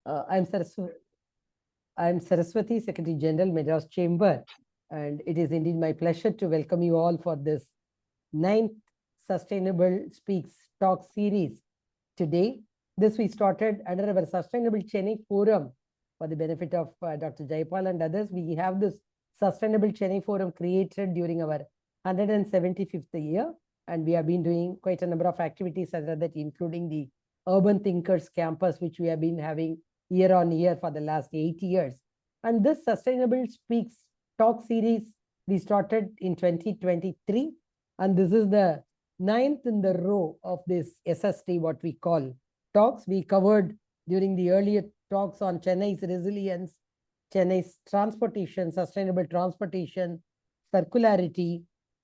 I'm Saraswati, Secretary General, Madras Chamber, and it is indeed my pleasure to welcome you all for this 9th Sustainable Speaks Talk series. Today, this we started under our Sustainable Chennai Forum for the benefit of Dr. Jaipal and others. We have this Sustainable Chennai Forum created during our 175th year, and we have been doing quite a number of activities under that, including the Urban Thinkers Campus, which we have been having year on year for the last 8 years. And this Sustainable Speaks Talk series we started in 2023, and this is the 9th in the row of this SST, what we call talks. We covered during the earlier talks on Chennai's resilience, Chennai's transportation, sustainable transportation, circularity,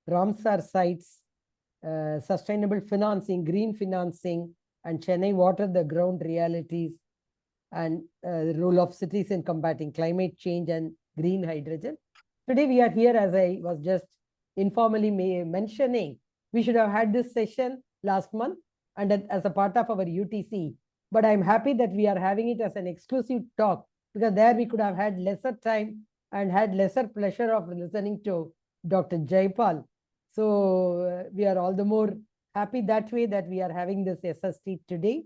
Ramsar sites, sustainable financing, green financing, and Chennai water, the ground realities, and the role of cities in combating climate change and green hydrogen. Today we are here, as I was just informally mentioning, we should have had this session last month and as a part of our UTC, but I'm happy that we are having it as an exclusive talk, because there we could have had lesser time and had lesser pleasure of listening to Dr. Jaipal. So we are all the more happy that way that we are having this SST today.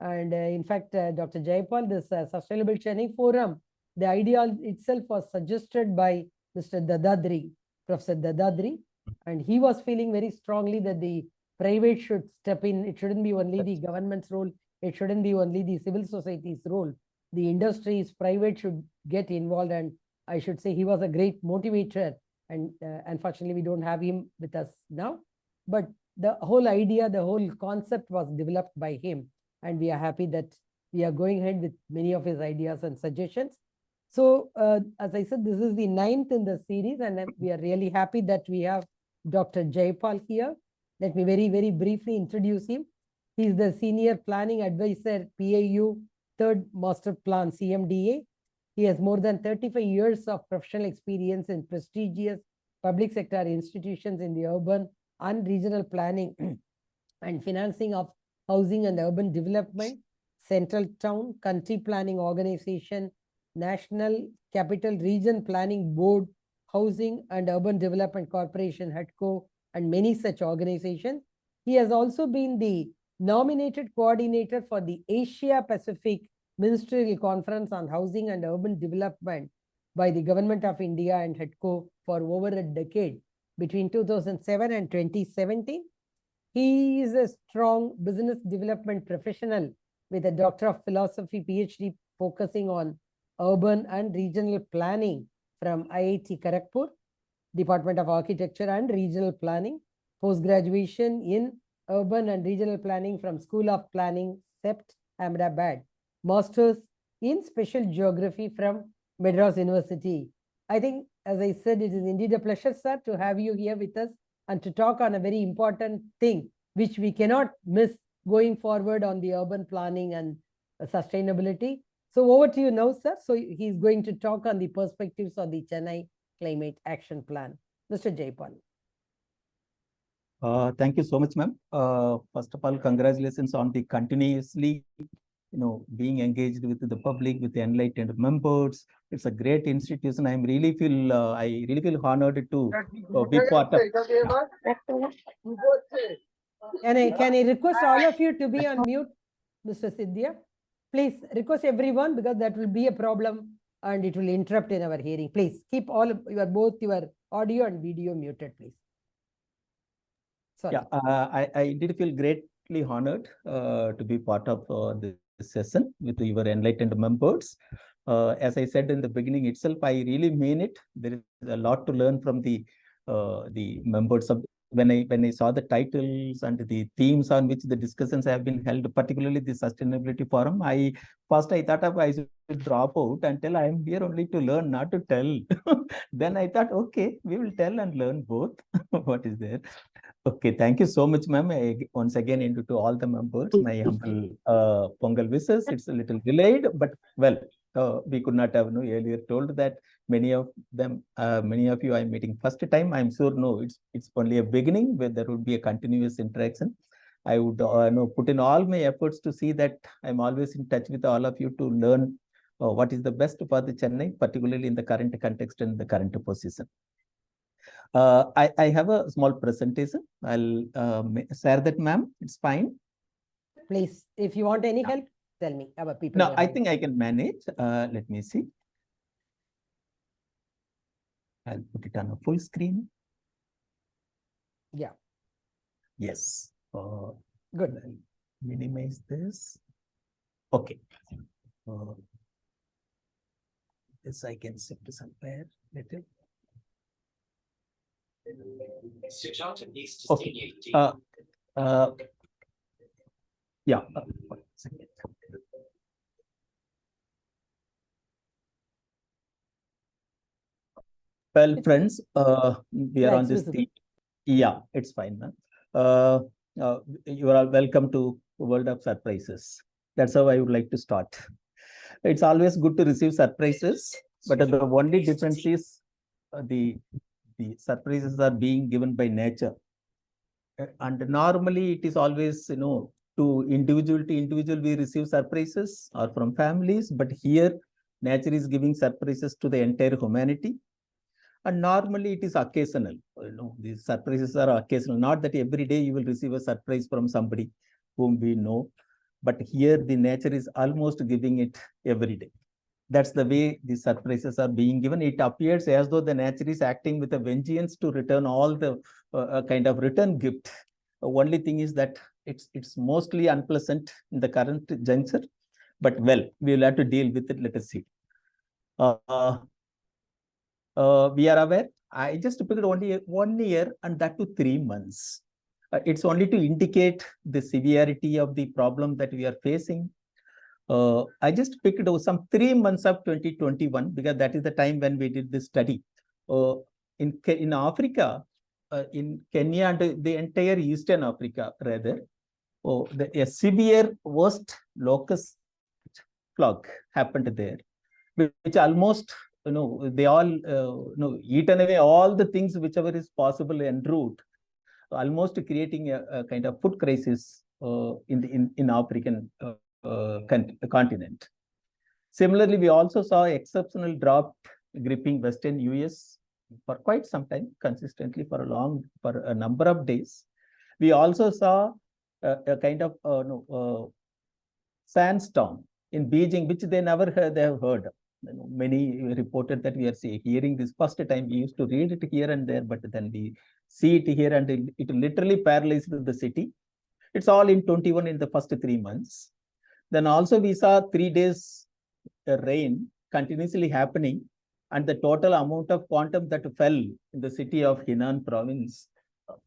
And in fact, Dr. Jaipal, this Sustainable Chennai Forum, the idea itself was suggested by Mr. Dadadri, Professor Dadadri, and he was feeling very strongly that the private should step in. It shouldn't be only the government's role. It shouldn't be only the civil society's role. The industries, private should get involved. And I should say he was a great motivator. And unfortunately, we don't have him with us now. But the whole idea, the whole concept was developed by him. And we are happy that we are going ahead with many of his ideas and suggestions. So, as I said, this is the 9th in the series, and we are really happy that we have Dr. Jaipal here. Let me very, very briefly introduce him. He is the Senior Planning Advisor, PAU, 3rd Master Plan, CMDA. He has more than 35 years of professional experience in prestigious public sector institutions in the urban and regional planning and financing of housing and urban development, Central Town, Country Planning Organization, National Capital Region Planning Board, Housing and Urban Development Corporation, HUDCO, and many such organizations. He has also been the nominated coordinator for the Asia Pacific Ministerial Conference on Housing and Urban Development by the Government of India and HUDCO for over a decade, between 2007 and 2017. He is a strong business development professional with a Doctor of Philosophy, PhD, focusing on urban and regional planning from IIT Kharagpur, Department of Architecture and Regional Planning, post-graduation in urban and regional planning from School of Planning, CEPT, Ahmedabad, Masters in Special Geography from Madras University. I think, as I said, it is indeed a pleasure, sir, to have you here with us and to talk on a very important thing, which we cannot miss going forward on the urban planning and sustainability. So over to you now, sir. So he's going to talk on the perspectives of the Chennai Climate Action Plan. Mr. Jaipal. Thank you so much, ma'am. First of all, congratulations on the continuously, being engaged with the public, with the enlightened members. It's a great institution. I really feel honored to be part of. Can I request all of you to be on mute, Mr. Sidhya? Please request everyone, because that will be a problem and it will interrupt in our hearing. Please keep both your audio and video muted, please. Sorry. Yeah, I did feel greatly honored to be part of this session with your enlightened members. As I said in the beginning itself, I really mean it. There is a lot to learn from the members of. When I saw the titles and the themes on which the discussions have been held, particularly the sustainability forum, I thought I should drop out and tell I am here only to learn, not to tell. Then I thought, okay, we will tell and learn both. What is there? Okay, thank you so much, ma'am. Once again, to all the members, my humble Pongal wishes. It's a little delayed, but well, we could not have earlier told that many of you I'm meeting first time. I'm sure it's only a beginning where there would be a continuous interaction. I would put in all my efforts to see that I'm always in touch with all of you to learn what is the best for the Chennai, particularly in the current context and the current position. I have a small presentation. I'll share that, ma'am. It's fine. Please, if you want any help, tell me. Our people. No, I think I can manage. Let me see. I'll put it on a full screen. Yeah. Yes. Good. I'll minimize this. Okay. This I can shift somewhere little. Okay. Yeah. One second. Well, friends, we are on this theme. Yeah, it's fine, man. You are welcome to World of Surprises. That's how I would like to start. It's always good to receive surprises, but the only difference is the surprises are being given by nature. And normally it is always, to individual we receive surprises or from families, but here nature is giving surprises to the entire humanity. And normally it is occasional. These surprises are occasional. Not that every day you will receive a surprise from somebody whom we know, but here the nature is almost giving it every day. That's the way the surprises are being given. It appears as though the nature is acting with a vengeance to return all the kind of return gift. Only thing is that it's mostly unpleasant in the current juncture, but well, we will have to deal with it. Let us see. We are aware. I just picked only 1 year and that to 3 months. It's only to indicate the severity of the problem that we are facing. I just picked some 3 months of 2021 because that is the time when we did this study. In Africa, in Kenya and the entire Eastern Africa, rather, a severe worst locust plague happened there, which almost they all eaten away all the things whichever is possible en route, almost creating a kind of food crisis in African continent. Similarly, we also saw exceptional drought gripping Western US for quite some time, consistently for a number of days. We also saw a kind of sandstorm in Beijing, which they never heard. They have heard. Many reported that we are hearing this first time. We used to read it here and there, but then we see it here, and it literally paralyzed the city. It's all in 21 in the first 3 months. Then also we saw 3 days rain continuously happening, and the total amount of quantum that fell in the city of Henan province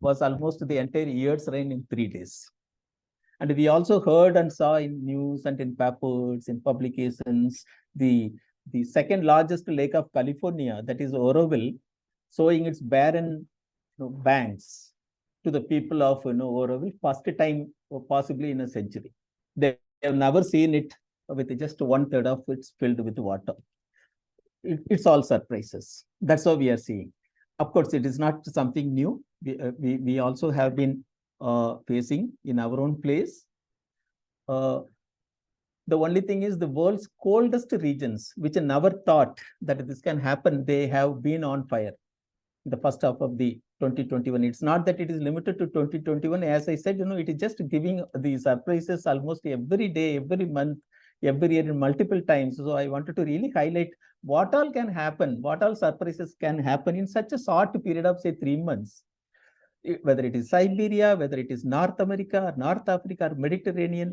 was almost the entire year's rain in 3 days. And we also heard and saw in news and in papers, in publications, the second largest lake of California, that is Oroville, showing its barren banks to the people of Oroville, first time possibly in a century. They have never seen it with just 1/3 of it filled with water. It's all surprises. That's what we are seeing. Of course, it is not something new. We also have been facing in our own place. The only thing is the world's coldest regions, which never thought that this can happen, they have been on fire in the first half of the 2021. It's not that it is limited to 2021. As I said, it is just giving the surprises almost every day, every month, every year, in multiple times. So I wanted to really highlight what all can happen, what all surprises can happen in such a short period of, say, 3 months. Whether it is Siberia, whether it is North America, or North Africa, or Mediterranean,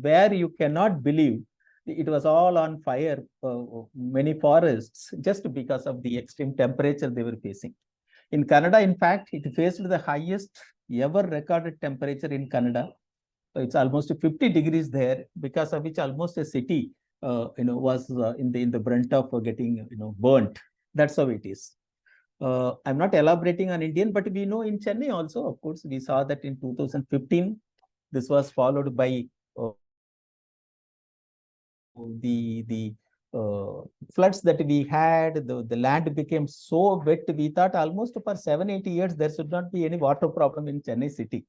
where you cannot believe it was all on fire, many forests, just because of the extreme temperature they were facing. In Canada, in fact, it faced the highest ever recorded temperature in Canada. It's almost 50 degrees there, because of which almost a city, was in the brunt of getting, burnt. That's how it is. I'm not elaborating on Indian, but we know in Chennai also, of course, we saw that in 2015, this was followed by the floods that we had. The land became so wet. We thought almost for 7-8 years there should not be any water problem in Chennai city.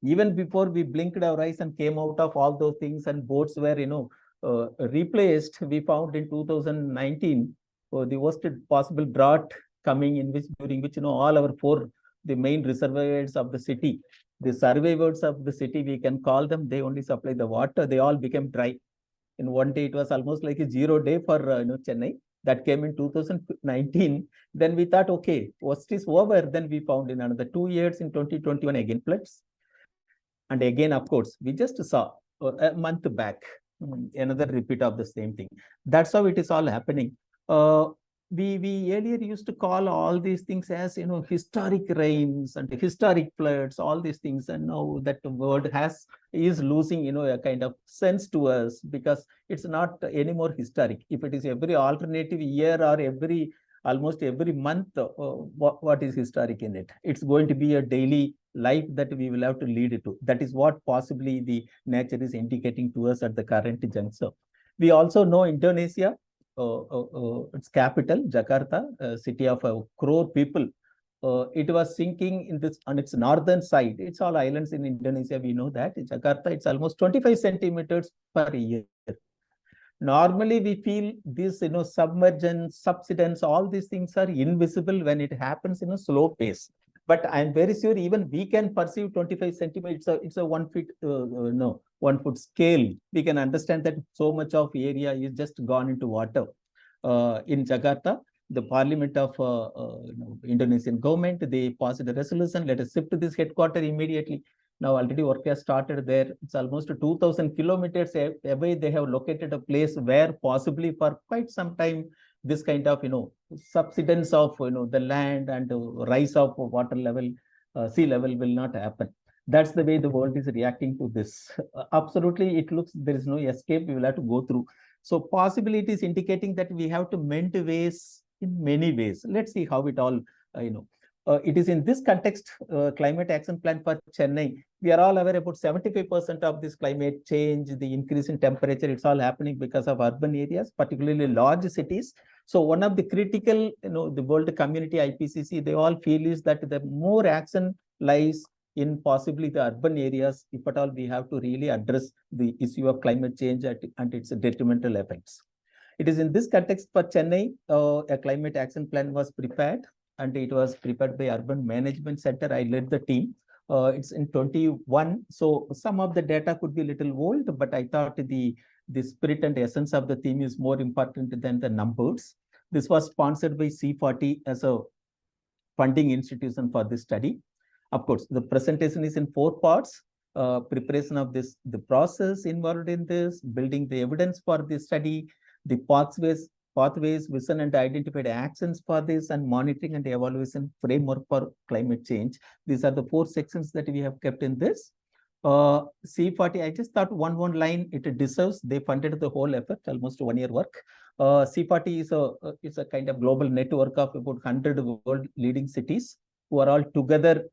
Even before we blinked our eyes and came out of all those things and boats were, replaced, we found in 2019 the worst possible drought coming in which during which, all our the main reservoirs of the city, the survivors of the city, we can call them, they only supply the water. They all became dry. In one day, it was almost like a 0 day for Chennai. That came in 2019. Then we thought, okay, worst is over. Then we found in another 2 years in 2021 again floods. And again, of course, we just saw a month back another repeat of the same thing. That's how it is all happening. We earlier used to call all these things as historic rains and historic floods, all these things, and now that word is losing a kind of sense to us, because it's not anymore historic. If it is every alternative year or almost every month, what is historic in it? It's going to be a daily life that we will have to lead it to. That is what possibly the nature is indicating to us at the current juncture. We also know Indonesia, its capital, Jakarta, city of a crore people. It was sinking on its northern side. It's all islands in Indonesia. We know that. In Jakarta, it's almost 25 centimeters per year. Normally, we feel this, submergence, subsidence, all these things are invisible when it happens in a slow pace. But I'm very sure even we can perceive 25 centimeters. It's a 1 foot, 1 foot scale. We can understand that so much of area is just gone into water. In Jakarta, the parliament of Indonesian government, they passed a resolution, let us shift to this headquarter immediately. Now already work has started there. It's almost 2,000 kilometers away. They have located a place where possibly for quite some time, this kind of, subsidence of, the land and rise of water level, sea level will not happen. That's the way the world is reacting to this. Absolutely, it looks there is no escape. We will have to go through. So possibly it is indicating that we have to mend ways in many ways. Let's see how it all, it is in this context, climate action plan for Chennai. We are all aware about 75% of this climate change, the increase in temperature, it's all happening because of urban areas, particularly large cities. So one of the critical, the world community, IPCC, they all feel is that the more action lies in possibly the urban areas, if at all we have to really address the issue of climate change and its detrimental effects. It is in this context for Chennai, a climate action plan was prepared, and it was prepared by Urban Management Center. I led the team. It's in 21. So some of the data could be a little old, but I thought the spirit and essence of the theme is more important than the numbers. This was sponsored by C40 as a funding institution for this study. Of course, the presentation is in 4 parts. Preparation of the process involved in this, building the evidence for this study, the pathways, vision and identified actions for this, and monitoring and evaluation framework for climate change. These are the 4 sections that we have kept in this. C40, I just thought one line, it deserves, they funded the whole effort, almost 1 year work. C40 is a kind of global network of about 100 world leading cities who are all together,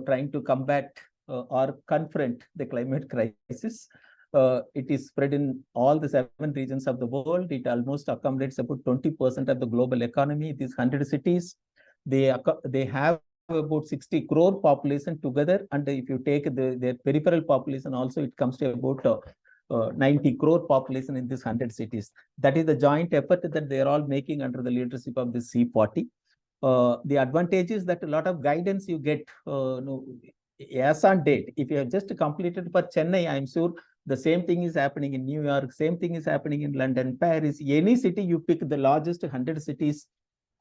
trying to combat or confront the climate crisis. It is spread in all the 7 regions of the world. It almost accommodates about 20% of the global economy. These 100 cities, they have about 60 crore population together. And if you take their peripheral population also, it comes to about 90 crore population in these 100 cities. That is the joint effort that they are all making under the leadership of the C40. The advantage is that a lot of guidance you get as on date. If you have just completed for Chennai, I'm sure the same thing is happening in New York, same thing is happening in London, Paris, any city you pick, the largest 100 cities,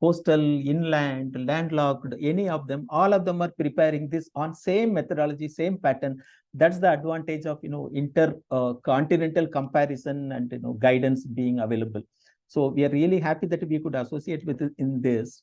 coastal, inland, landlocked, any of them, all of them are preparing this on same methodology, same pattern. That's the advantage of, intercontinental comparison and, guidance being available. So we are really happy that we could associate with it in this.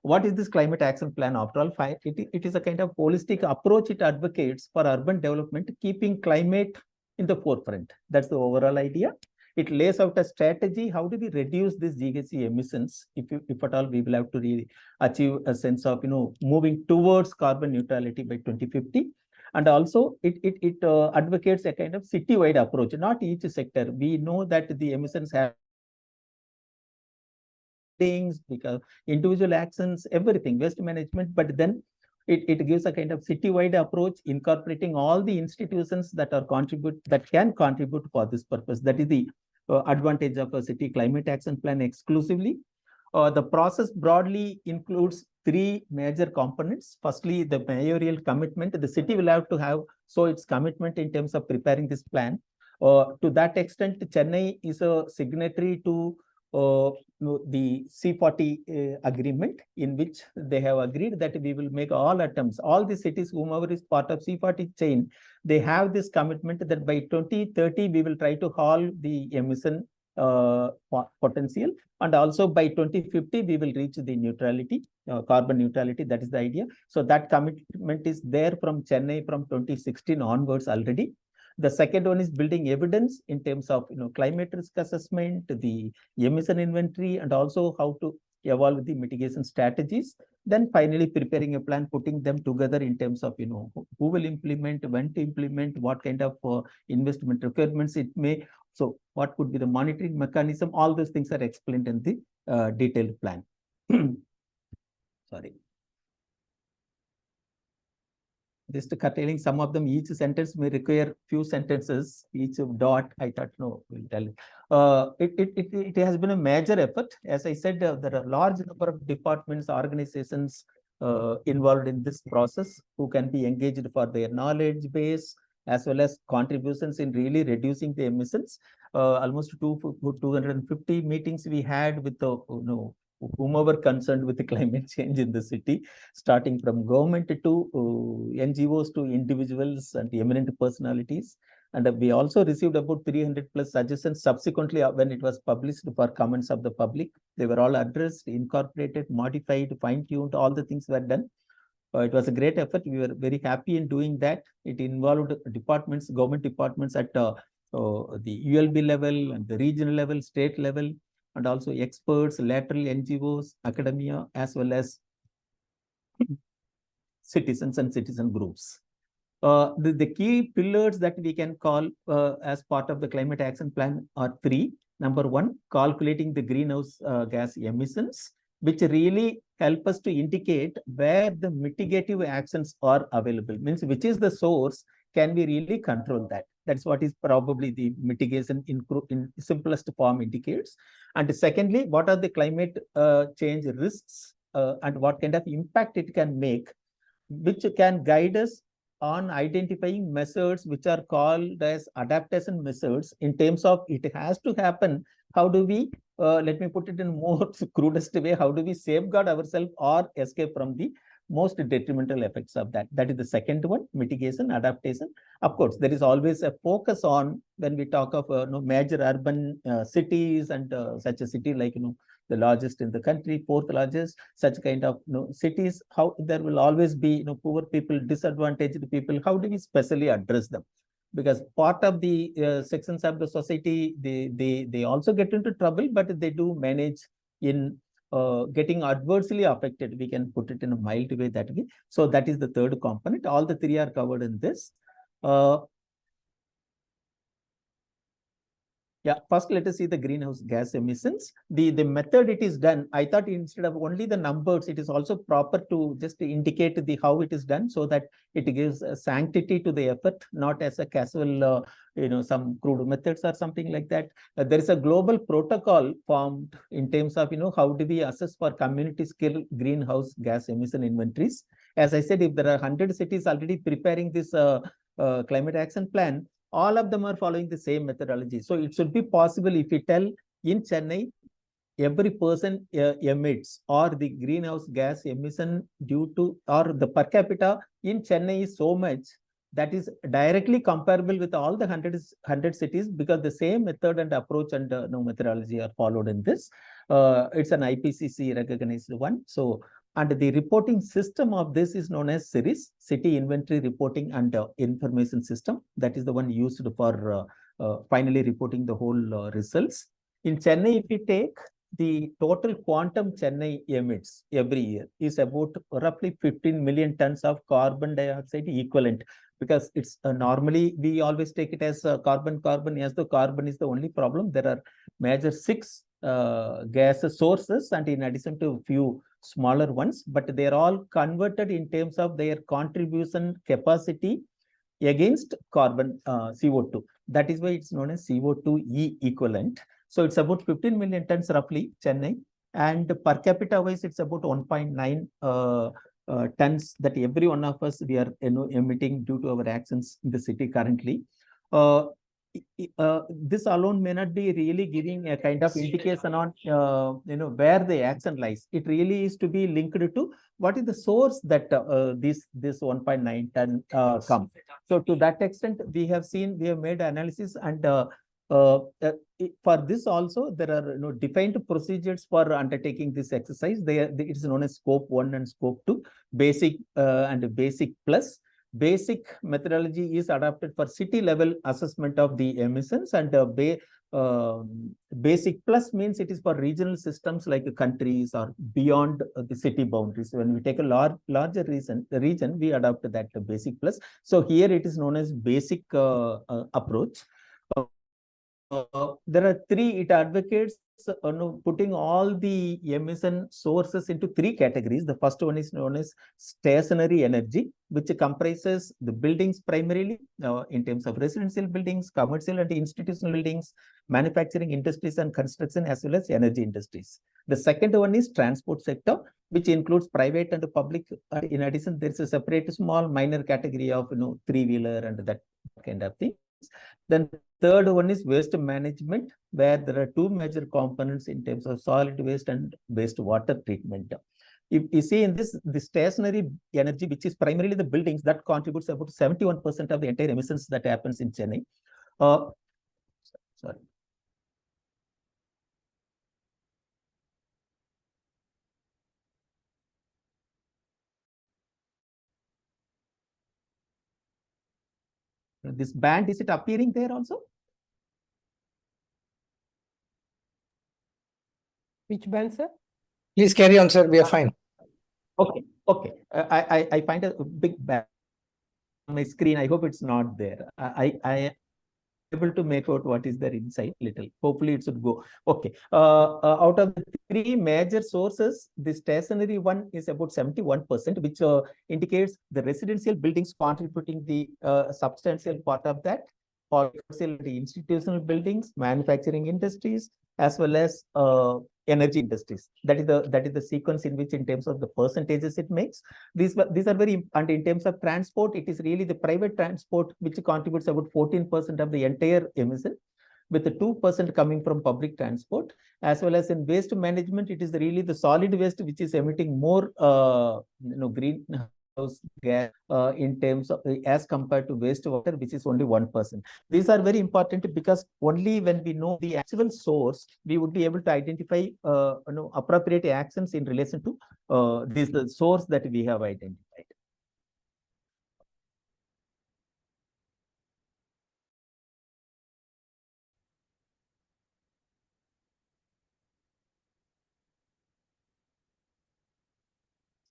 What is this climate action plan? After all, it is a kind of holistic approach it advocates for urban development, keeping climate in the forefront. That's the overall idea. It lays out a strategy. How do we reduce these GHG emissions? If at all, we will have to really achieve a sense of, moving towards carbon neutrality by 2050. And also, it advocates a kind of city-wide approach, not each sector. We know that the emissions have things, because individual actions, everything, waste management, but then It gives a kind of citywide approach, incorporating all the institutions that can contribute for this purpose. That is the advantage of a city climate action plan exclusively. The process broadly includes three major components. Firstly, the mayoral commitment. The city will have to show its commitment in terms of preparing this plan. To that extent, Chennai is a signatory to the C40 agreement, in which they have agreed that we will make all attempts, all the cities, whomever is part of C40 chain, they have this commitment that by 2030, we will try to halve the emission potential. And also by 2050, we will reach the neutrality, carbon neutrality. That is the idea. So that commitment is there from Chennai from 2016 onwards already. The second one is building evidence in terms of climate risk assessment, the emission inventory, and also how to evolve the mitigation strategies. Then finally preparing a plan, putting them together in terms of who will implement, when to implement, what kind of investment requirements it may. So what could be the monitoring mechanism? All those things are explained in the detailed plan. Sorry. Just curtailing some of them, each sentence may require few sentences, each dot. I thought, no, we'll tell it has been a major effort. As I said, there are a large number of departments, organizations involved in this process who can be engaged for their knowledge base as well as contributions in really reducing the emissions. Almost 250 meetings we had with the whomever concerned with the climate change in the city, starting from government to NGOs to individuals and eminent personalities. And we also received about 300 plus suggestions subsequently when it was published for comments of the public. They were all addressed, incorporated, modified, fine-tuned, all the things were done. It was a great effort. We were very happy in doing that. It involved departments, government departments at the ULB level and the regional level, state level, and also experts, lateral NGOs, academia, as well as citizens and citizen groups. The key pillars that we can call as part of the climate action plan are three. Number one, calculating the greenhouse gas emissions, which really help us to indicate where the mitigative actions are available. Means which is the source, can we really control that? That's what is probably the mitigation in simplest form indicates. And secondly, what are the climate change risks and what kind of impact it can make, which can guide us on identifying methods which are called as adaptation methods in terms of it has to happen. How do we, let me put it in more crudest way, how do we safeguard ourselves or escape from the most detrimental effects of that? That is the second one, mitigation, adaptation. Of course, there is always a focus on when we talk of major urban cities and such a city like the largest in the country, fourth largest, such kind of cities, how there will always be poor people, disadvantaged people. How do we specially address them? Because part of the sections of the society, they also get into trouble, but they do manage in getting adversely affected. We can put it in a mild way that way. So that is the third component. All the three are covered in this. Yeah, first let us see the greenhouse gas emissions. The method it is done, I thought instead of only the numbers, it is also proper to just indicate the how it is done so that it gives a sanctity to the effort, not as a casual, some crude methods or something like that. There is a global protocol formed in terms of, how do we assess for community scale greenhouse gas emission inventories. As I said, if there are 100 cities already preparing this climate action plan, all of them are following the same methodology. So it should be possible if we tell in Chennai, every person emits or the greenhouse gas emission due to or the per capita in Chennai is so much that is directly comparable with all the 100 cities because the same method and approach and methodology are followed in this. It's an IPCC recognized one. So and the reporting system of this is known as CIRIS, City Inventory Reporting and Information System. That is the one used for finally reporting the whole results. In Chennai, if we take the total quantum Chennai emits every year is about roughly 15 million tons of carbon dioxide equivalent, because it's normally we always take it as carbon, as though carbon is the only problem. There are major 6 gas sources, and in addition to a few smaller ones, but they are all converted in terms of their contribution capacity against carbon CO2. That is why it's known as CO2e equivalent. So it's about 15 million tons roughly, Chennai, and per capita wise, it's about 1.9 tons that every one of us we are emitting due to our actions in the city currently. This alone may not be really giving a kind of indication on where the action lies. It really is to be linked to what is the source that this 1.9 ton come. So to that extent, we have made analysis, and for this also there are defined procedures for undertaking this exercise. It is known as scope 1 and scope 2, basic and basic plus. Basic methodology is adopted for city level assessment of the emissions, and basic plus means it is for regional systems like countries or beyond the city boundaries. When we take a larger region, we adopt that basic plus. So here it is known as basic approach. There are three. It advocates putting all the emission sources into three categories. The first one is known as stationary energy, which comprises the buildings primarily in terms of residential buildings, commercial and institutional buildings, manufacturing industries and construction, as well as energy industries. The second one is transport sector, which includes private and public. In addition, there is a separate small minor category of three-wheeler and that kind of thing. Then third one is waste management, where there are two major components in terms of solid waste and wastewater treatment. If you see in this, the stationary energy, which is primarily the buildings, that contributes about 71% of the entire emissions that happens in Chennai. Sorry. This band, is it appearing there also? Which band, sir? Please carry on, sir. We are fine. Okay. I find a big band on my screen. I hope it's not there. I am able to make out what is there inside little. Hopefully it should go. Okay. Out of the three major sources, the stationary one is about 71%, which indicates the residential buildings contributing the substantial part of that, or the institutional buildings, manufacturing industries, as well as energy industries. That is the sequence in which, in terms of the percentages it makes. These are very, and in terms of transport, it is really the private transport which contributes about 14% of the entire emission, with the 2% coming from public transport, as well as in waste management, it is really the solid waste which is emitting more greenhouse gas in terms of as compared to wastewater, which is only 1%. These are very important because only when we know the actual source, we would be able to identify appropriate actions in relation to the source that we have identified.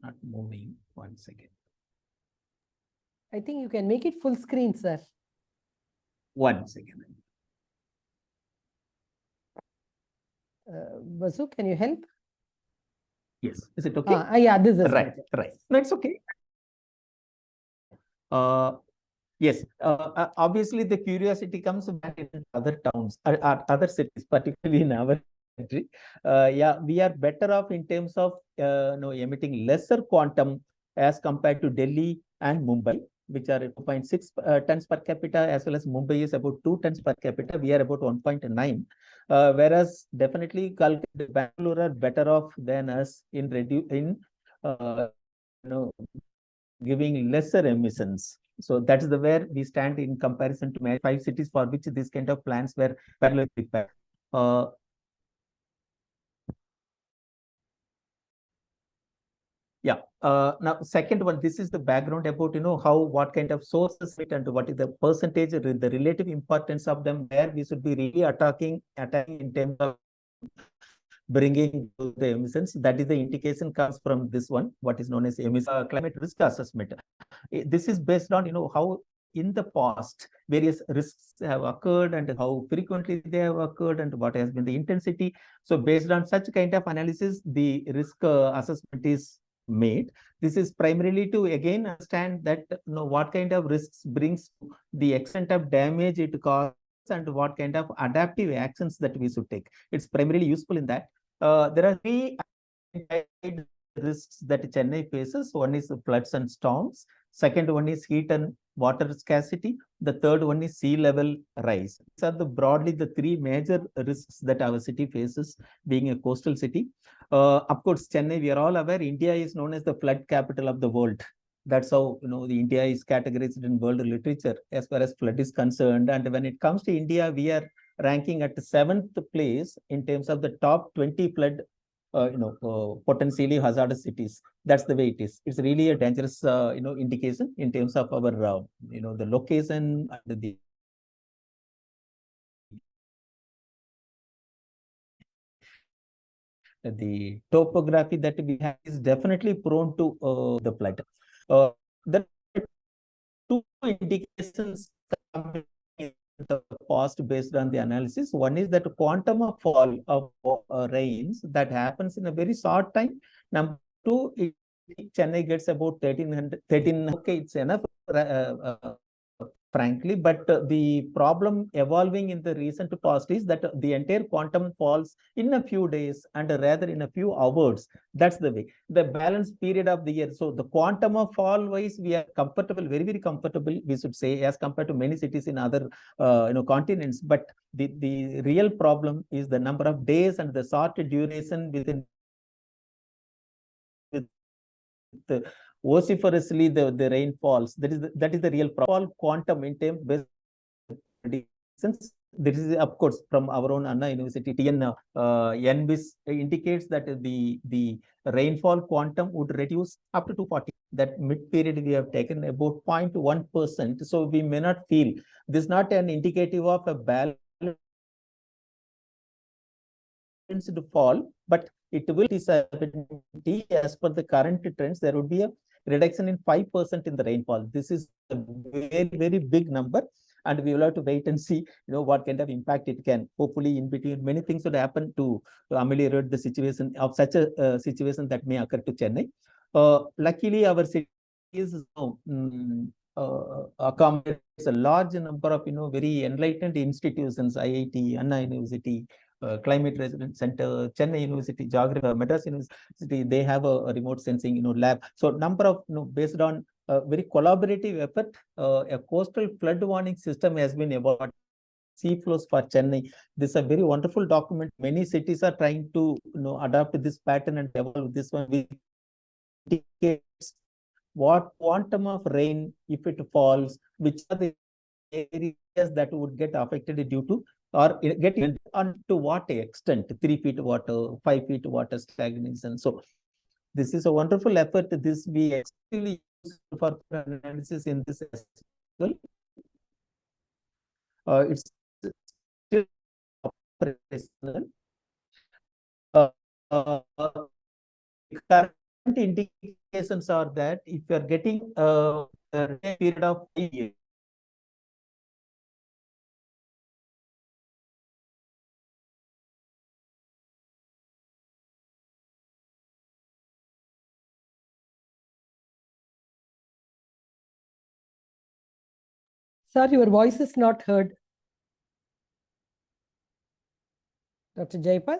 Not moving. 1 second. I think you can make it full screen, sir. 1 second. Basu, can you help? Yes. Is it okay? Yeah, this is right. Right. That's okay. Yes. Obviously, the curiosity comes back in other towns or other cities, particularly in our country. Yeah, we are better off in terms of emitting lesser quantum as compared to Delhi and Mumbai, which are 2.6 tons per capita, as well as Mumbai is about 2 tons per capita. We are about 1.9. Whereas definitely Calcutta and Bangalore are better off than us in giving lesser emissions. So that is where we stand in comparison to 5 cities for which this kind of plans were parallel prepared. Yeah. Now, second one, this is the background about what kind of sources it and what is the percentage, the relative importance of them, where we should be really attacking in terms of bringing the emissions. That is the indication comes from this one, what is known as climate risk assessment. This is based on how in the past various risks have occurred and how frequently they have occurred and what has been the intensity. So based on such kind of analysis, the risk assessment is made. This is primarily to again understand that what kind of risks brings the extent of damage it causes and what kind of adaptive actions that we should take. It's primarily useful in that. There are three risks that Chennai faces. One is floods and storms. Second one is heat and water scarcity. The third one is sea level rise. These are broadly the three major risks that our city faces, being a coastal city. Of course, Chennai, we are all aware, India is known as the flood capital of the world. That's how the India is categorized in world literature as far as flood is concerned. And when it comes to India, we are ranking at the 7th place in terms of the top 20 flood potentially hazardous cities. That's the way it is. It's really a dangerous indication in terms of our the location and the topography that we have is definitely prone to the flood. There are two indications in the past based on the analysis. One is that quantum of fall of rains that happens in a very short time. Number two, Chennai gets about 13. Okay, it's enough. Frankly, but the problem evolving in the recent past is that the entire quantum falls in a few days and rather in a few hours. That's the way. The balance period of the year. So the quantum of fall wise, we are comfortable, very, very comfortable, we should say, as compared to many cities in other continents. But the real problem is the number of days and the short duration within the vociferously the rain falls. That is the real problem. Quantum in terms of predictions. This is of course from our own Anna University. NBIS indicates that the rainfall quantum would reduce up to 240. That mid period we have taken about 0.1%. So we may not feel this is not an indicative of a balanced fall, but it will be 70 as per the current trends. There would be a reduction in 5% in the rainfall. This is a very, very big number, and we will have to wait and see, what kind of impact it can. Hopefully, in between, many things would happen to ameliorate the situation of such a situation that may occur to Chennai. Luckily, our city is accommodates a large number of very enlightened institutions, IIT, Anna University, Climate Residence Center, Chennai University, Geography, Madras University. They have a remote sensing lab. So number of based on very collaborative effort, a coastal flood warning system has been evolved. Sea flows for Chennai. This is a very wonderful document. Many cities are trying to adopt this pattern and develop this one, which indicates what quantum of rain, if it falls, which are the areas that would get affected due to or get on to what extent, 3 feet water, 5 feet water stagnation. So this is a wonderful effort. This we actually use for analysis in this as well. It's still operational. Current indications are that if you are getting a period of 5 years, Sir, your voice is not heard. Dr. Jaipal?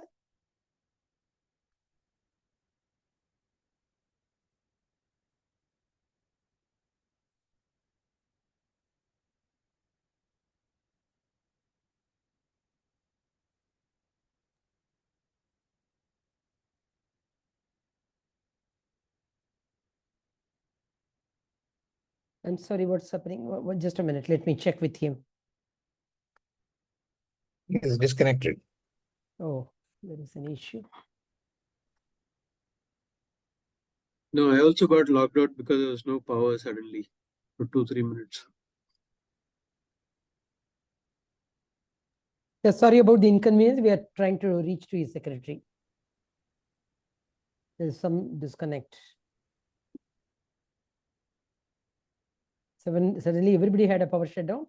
I'm sorry, what's happening? Just a minute, let me check with him. He is disconnected. Oh, there is an issue. No, I also got logged out because there was no power suddenly for 2-3 minutes. Yeah, sorry about the inconvenience. We are trying to reach to his secretary. There's some disconnect. Suddenly everybody had a power shutdown.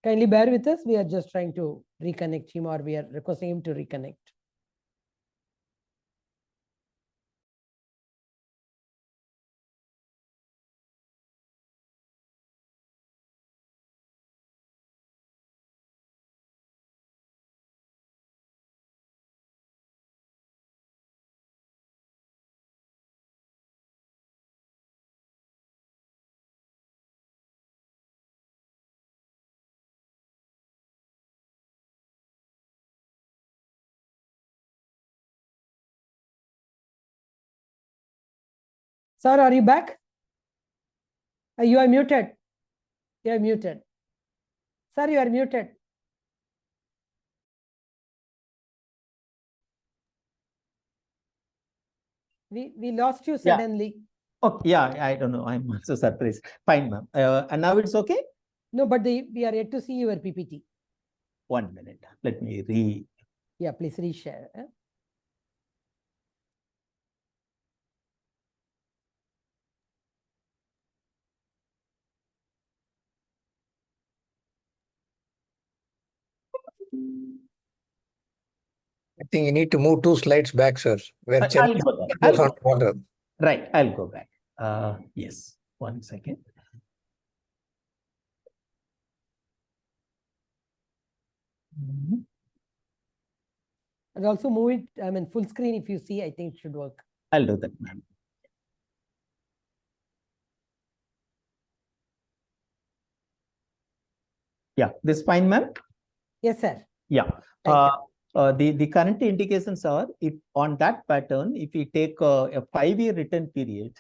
Kindly bear with us. We are just trying to reconnect him, or we are requesting him to reconnect. Sir, are you back? You are muted. You are muted. Sir, you are muted. We lost you suddenly. Okay, yeah, I don't know. I'm also surprised. Fine, ma'am. And now it's okay? No, but we are yet to see your PPT. 1 minute. Let me Yeah, please reshare. I think you need to move 2 slides back, sir. Where I'll Chennai go back. was on water. Right, I'll go back. Yes, 1 second. And also move it, I mean, full screen if you see, I think it should work. I'll do that, ma'am. Yeah, this fine, ma'am? Yes, sir. Yeah. Thank you. The current indications are, if on that pattern, if we take a 5-year return period,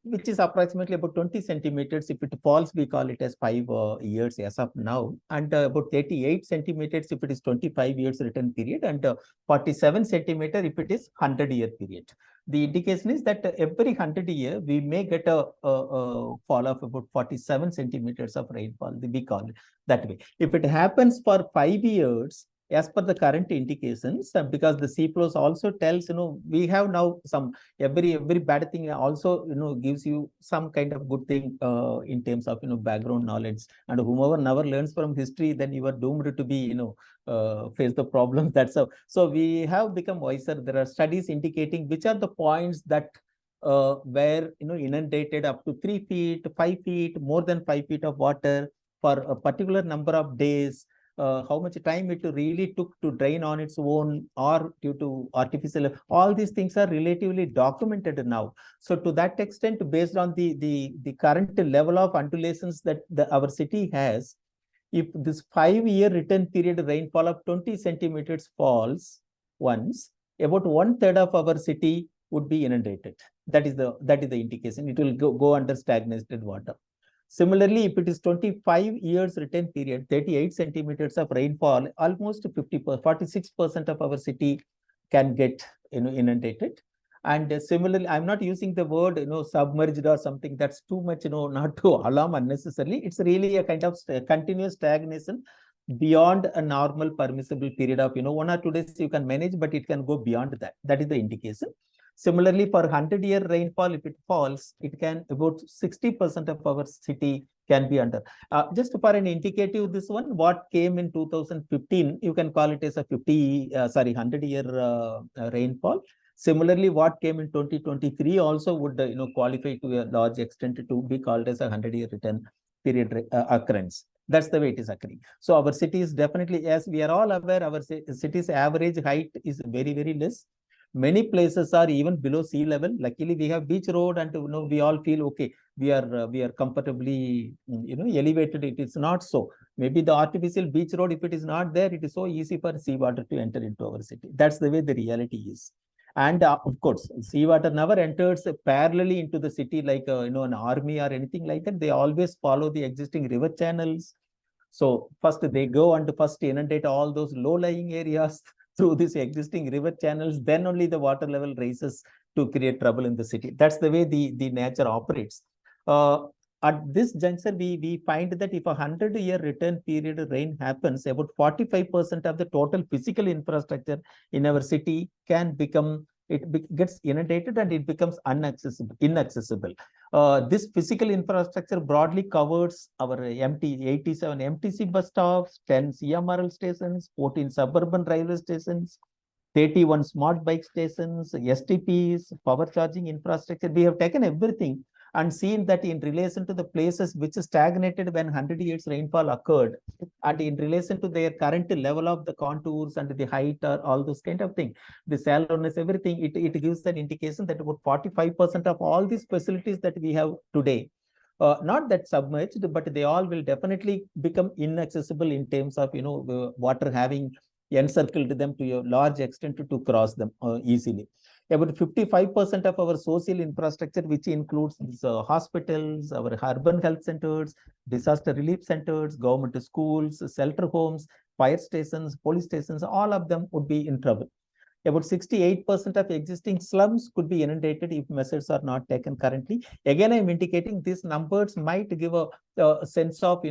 which is approximately about 20 centimeters. If it falls, we call it as 5 years as of now, and about 38 centimeters if it is 25 years return period, and 47 centimeter if it is 100-year period. The indication is that every 100-year we may get a fall of about 47 centimeters of rainfall. We call it that way. If it happens for 5 years, as per the current indications, because the C flows also tells, we have now some every bad thing also gives you some kind of good thing in terms of background knowledge, and whomever never learns from history, then you are doomed to be face the problems. That's so we have become wiser. There are studies indicating which are the points that were inundated up to 3 feet, 5 feet, more than 5 feet of water for a particular number of days. How much time it really took to drain on its own or due to artificial, all these things are relatively documented now. So to that extent, based on the current level of undulations that our city has, if this 5-year return period rainfall of 20 centimeters falls once, about 1/3 of our city would be inundated. That is the indication. It will go under stagnated water. Similarly, if it is 25 years return period, 38 centimeters of rainfall, almost 46% of our city can get inundated. And similarly, I'm not using the word submerged or something. That's too much, not to alarm unnecessarily. It's really a kind of continuous stagnation beyond a normal permissible period of 1 or 2 days you can manage, but it can go beyond that. That is the indication. Similarly, for 100-year rainfall, if it falls, it can about 60% of our city can be under. Just for an indicative, this one, what came in 2015, you can call it as a 100-year rainfall. Similarly, what came in 2023 also would qualify to a large extent to be called as a 100-year return period occurrence. That's the way it is occurring. So our city is definitely, as we are all aware, our city's average height is very, very less. Many places are even below sea level. Luckily, we have beach road, and we all feel okay. We are comfortably elevated. It is not so. Maybe the artificial beach road, if it is not there, it is so easy for seawater to enter into our city. That's the way the reality is. And of course, seawater never enters parallelly into the city like an army or anything like that. They always follow the existing river channels. So first they go and first inundate all those low-lying areas through these existing river channels. Then only the water level rises to create trouble in the city. That's the way the nature operates. at this juncture, we find that if a 100-year return period rain happens, about 45% of the total physical infrastructure in our city can become, gets inundated and it becomes inaccessible. This physical infrastructure broadly covers our 87 MTC bus stops, 10 CMRL stations, 14 suburban railway stations, 31 smart bike stations, STPs, power charging infrastructure. We have taken everything and seen that in relation to the places which stagnated when 100 years rainfall occurred, and in relation to their current level of the contours and the height, or all those kind of things, the shallowness, everything, it gives an indication that about 45% of all these facilities that we have today, not that submerged, but they all will definitely become inaccessible in terms of, the water having encircled them to a large extent to cross them easily. About 55% of our social infrastructure, which includes hospitals, our urban health centers, disaster relief centers, government schools, shelter homes, fire stations, police stations, all of them would be in trouble. About 68% of existing slums could be inundated if measures are not taken currently. Again, I'm indicating these numbers might give a sense of,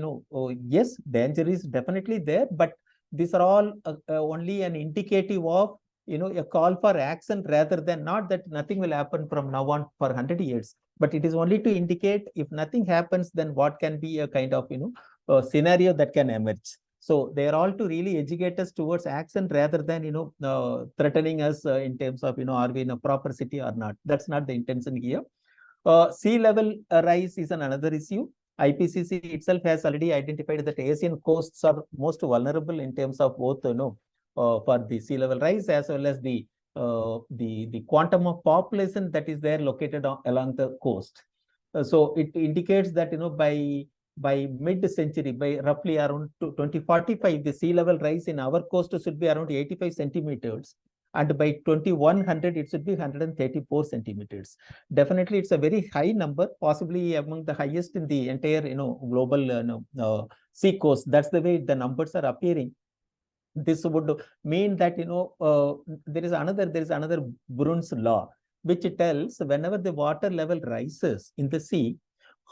yes, danger is definitely there, but these are all only an indicative of, a call for action, rather than not that nothing will happen from now on for 100 years. But it is only to indicate if nothing happens, then what can be a kind of, scenario that can emerge. So they are all to really educate us towards action rather than, threatening us in terms of, are we in a proper city or not? That's not the intention here. Sea level rise is another issue. IPCC itself has already identified that Asian coasts are most vulnerable in terms of both, for the sea level rise as well as the quantum of population that is there located along the coast. So it indicates that, by mid-century, by roughly around 2045, the sea level rise in our coast should be around 85 centimeters. And by 2100, it should be 134 centimeters. Definitely, it's a very high number, possibly among the highest in the entire, global sea coast. That's the way the numbers are appearing. This would mean that, there is another Brun's law, which tells whenever the water level rises in the sea,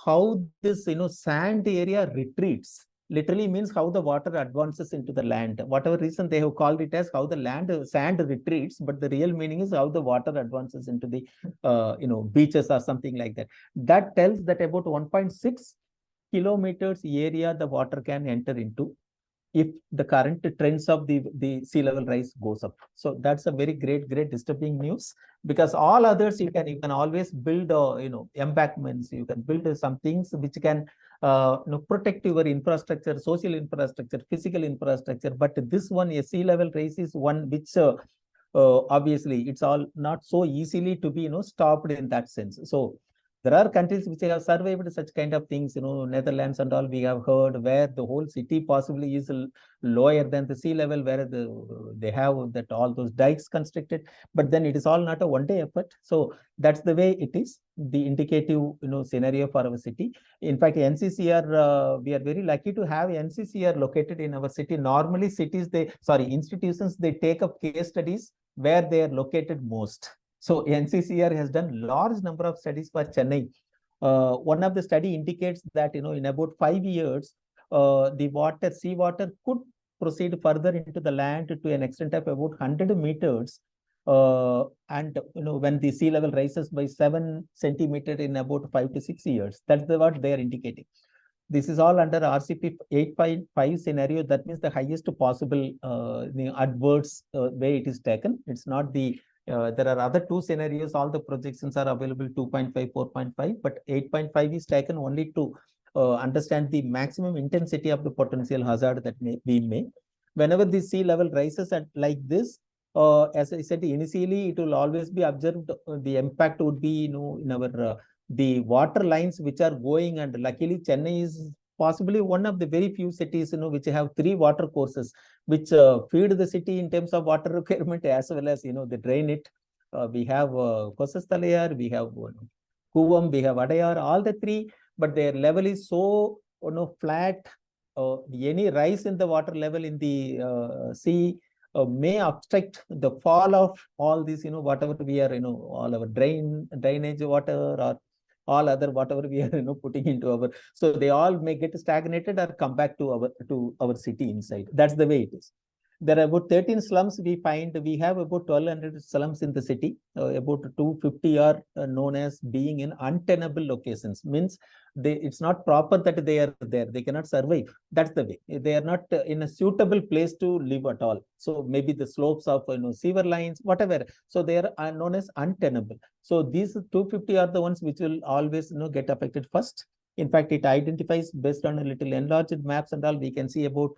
how this, sand area retreats. Literally means how the water advances into the land. Whatever reason they have called it as how the sand retreats, but the real meaning is how the water advances into the, beaches or something like that. That tells that about 1.6 kilometers area the water can enter into if the current trends of the sea level rise goes up. So that's a very great disturbing news, because all others you can always build embankments, you can build some things which can protect your infrastructure, social infrastructure, physical infrastructure. But this one, a sea level rise, is one which obviously it's all not so easily to be stopped in that sense. So there are countries which have survived such kind of things, Netherlands and all we have heard, where the whole city possibly is lower than the sea level, where they have that all those dikes constructed, but then it is all not a one-day effort. So that's the way it is, the indicative scenario for our city. In fact, NCCR, we are very lucky to have NCCR located in our city. Normally institutions, they take up case studies where they are located most. So NCCR has done large number of studies for Chennai. One of the study indicates that, in about 5 years, the seawater could proceed further into the land to an extent of about 100 meters. And, when the sea level rises by 7 centimeters in about 5 to 6 years, that's what they are indicating. This is all under RCP 8.5 scenario. That means the highest possible adverse way it is taken. It's not the there are other two scenarios. All the projections are available 2.5, 4.5, but 8.5 is taken only to understand the maximum intensity of the potential hazard that we may. Whenever the sea level rises at like this, as I said initially, it will always be observed. The impact would be, in our the water lines which are going, and luckily Chennai is possibly one of the very few cities, which have 3 water courses, which feed the city in terms of water requirement, as well as, they drain it. We have Kosasthalayar, we have Kuvam, we have Adayar, all the 3, but their level is so, flat. Any rise in the water level in the sea may obstruct the fall of all these, whatever we are, all our drainage water, or all other whatever we are putting into our, so they all may get stagnated or come back to our city inside. That's the way it is. There are about 13 slums we find. We have about 1,200 slums in the city. About 250 are known as being in untenable locations. Means it's not proper that they are there. They cannot survive. That's the way. They are not in a suitable place to live at all. So maybe the slopes of sewer lines, whatever. So they are known as untenable. So these 250 are the ones which will always get affected first. In fact, it identifies based on a little enlarged maps and all. We can see about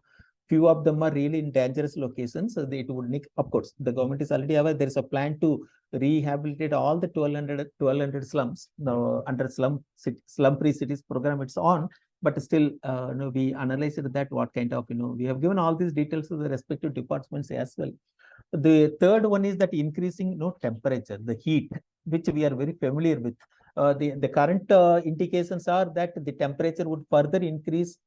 few of them are really in dangerous locations. So it would need, of course, the government is already aware. There is a plan to rehabilitate all the 1,200 slums under slum-free cities program. It's on, but still, we analyzed that what kind of, we have given all these details to the respective departments as well. The third one is that increasing temperature, the heat, which we are very familiar with. The current indications are that the temperature would further increase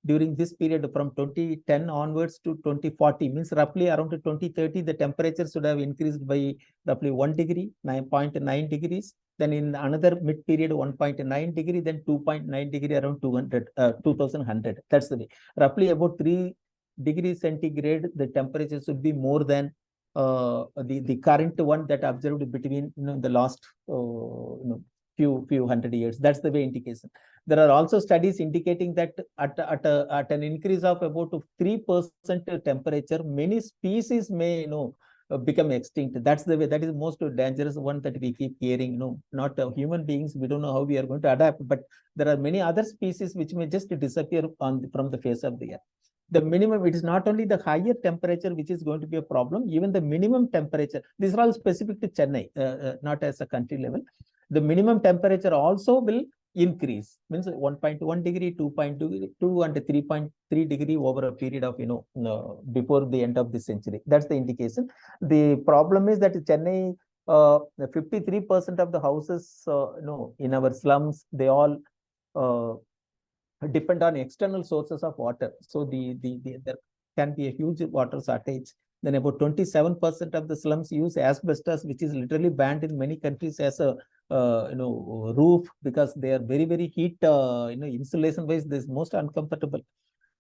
during this period from 2010 onwards to 2040, means roughly around 2030, the temperature should have increased by roughly 1 degree, 9.9 degrees. Then in another mid period, 1.9 degree, then 2.9 degree, around 2100. That's the way. Roughly about 3 degrees centigrade, the temperature should be more than the current one that observed between the last few hundred years. That's the way indication. There are also studies indicating that at an increase of about 3% temperature, many species may become extinct. That's the way. That is the most dangerous one that we keep hearing. Not human beings. We don't know how we are going to adapt, but there are many other species which may just disappear from the face of the earth. The minimum, it is not only the higher temperature which is going to be a problem, even the minimum temperature. These are all specific to Chennai, not as a country level. The minimum temperature also will increase, means 1.1 degree, 2.2 and 3.3 degree over a period of before the end of the century. That's the indication. The problem is that Chennai, 53% of the houses in our slums, they all depend on external sources of water. So there can be a huge water shortage. Then about 27% of the slums use asbestos, which is literally banned in many countries as a roof, because they are very, very heat, insulation wise, this is most uncomfortable.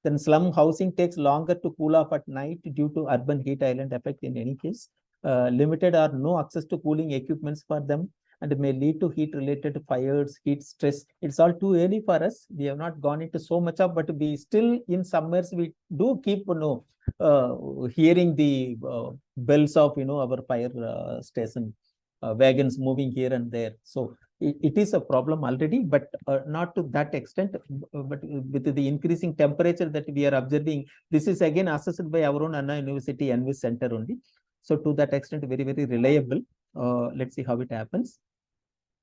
Then slum housing takes longer to cool off at night due to urban heat island effect in any case. Limited or no access to cooling equipments for them, and may lead to heat related fires, heat stress. It's all too early for us. We have not gone into so much of, but we still in summers, we do keep hearing the bells of our fire station wagons moving here and there. So it is a problem already, but not to that extent. But with the increasing temperature that we are observing, this is again assessed by our own Anna University NV Center only. So to that extent, very, very reliable. Let's see how it happens.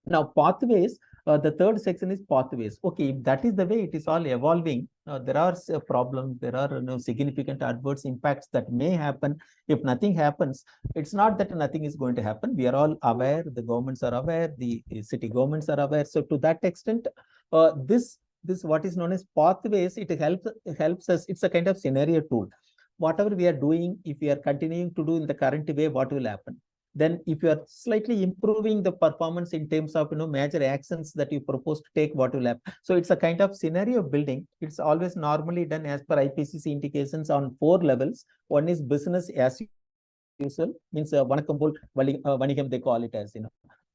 Now, pathways, the third section is pathways. Okay, if that is the way it is all evolving, there are problems, there are significant adverse impacts that may happen if nothing happens. It's not that nothing is going to happen. We are all aware, the governments are aware, the city governments are aware. So to that extent, this what is known as pathways, it helps us. It's a kind of scenario tool. Whatever we are doing, if we are continuing to do in the current way, what will happen? Then if you are slightly improving the performance in terms of major actions that you propose to take, what will happen? So it's a kind of scenario building. It's always normally done as per IPCC indications on 4 levels. One is business as usual, means Vanakambol Vanigam, they call it as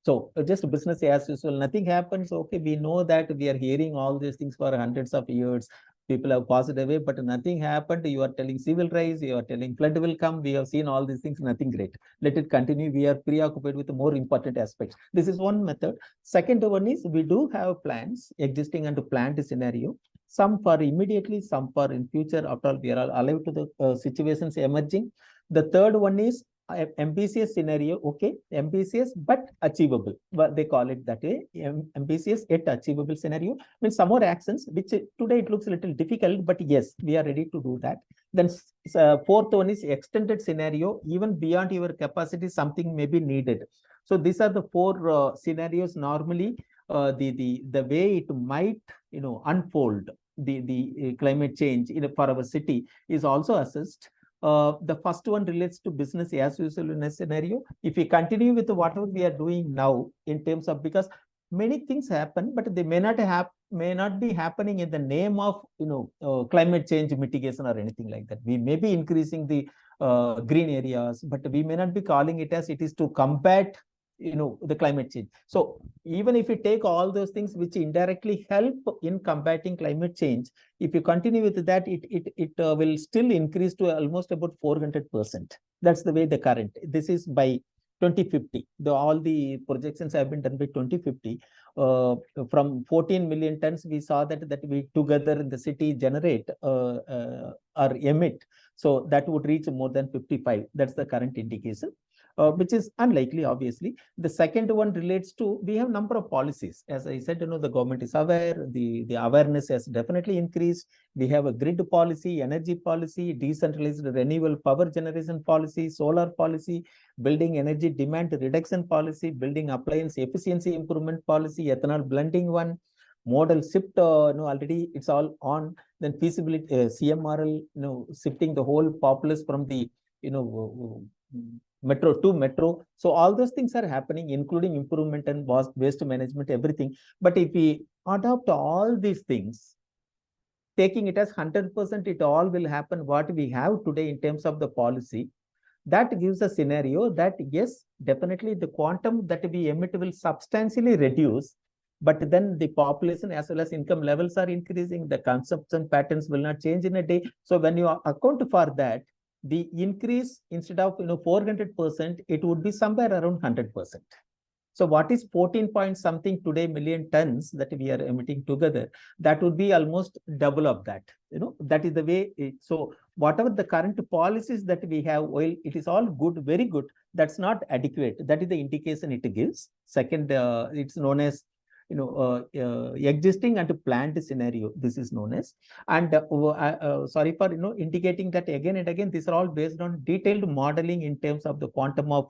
So just business as usual, nothing happens. Okay, we know that we are hearing all these things for hundreds of years. People have passed away, but nothing happened. You are telling sea will rise, you are telling flood will come. We have seen all these things, nothing great. Let it continue. We are preoccupied with the more important aspects. This is one method. Second one is we do have plans existing and planned scenario. Some for immediately, some for in future. After all, we are all alive to the situations emerging. The third one is ambitious scenario, okay, ambitious but achievable. But they call it that way, ambitious yet achievable scenario. Means some more actions, which today it looks a little difficult, but yes, we are ready to do that. Then fourth one is extended scenario, even beyond your capacity, something may be needed. So these are the 4 scenarios. Normally, the way it might unfold the climate change for our city is also assessed. The first one relates to business as usual in a scenario. If we continue with whatever we are doing now in terms of, because many things happen, but they may not be happening in the name of climate change mitigation or anything like that. We may be increasing the green areas, but we may not be calling it as it is to combat the climate change. So even if you take all those things which indirectly help in combating climate change, if you continue with that, it will still increase to almost about 400%. That's the way the current. This is by 2050. All the projections have been done by 2050. From 14 million tons, we saw that we together in the city generate or emit. So that would reach more than 55. That's the current indication. Which is unlikely, obviously. The second one relates to, we have number of policies. As I said, the government is aware, the awareness has definitely increased. We have a grid policy, energy policy, decentralized renewable power generation policy, solar policy, building energy demand reduction policy, building appliance efficiency improvement policy, ethanol blending one, model shift, already it's all on. Then feasibility, CMRL, shifting the whole populace from the, metro to metro. So all those things are happening, including improvement and waste management, everything. But if we adopt all these things, taking it as 100%, it all will happen what we have today in terms of the policy. That gives a scenario that yes, definitely the quantum that we emit will substantially reduce, but then the population as well as income levels are increasing. The consumption patterns will not change in a day. So when you account for that, the increase instead of 400%, it would be somewhere around 100%. So what is 14 point something today million tons that we are emitting together? That would be almost double of that. That is the way. So whatever the current policies that we have, well, it is all good, very good. That's not adequate. That is the indication it gives. Second, it's known as existing and planned scenario. This is known as, and sorry for indicating that again and again. These are all based on detailed modeling in terms of the quantum of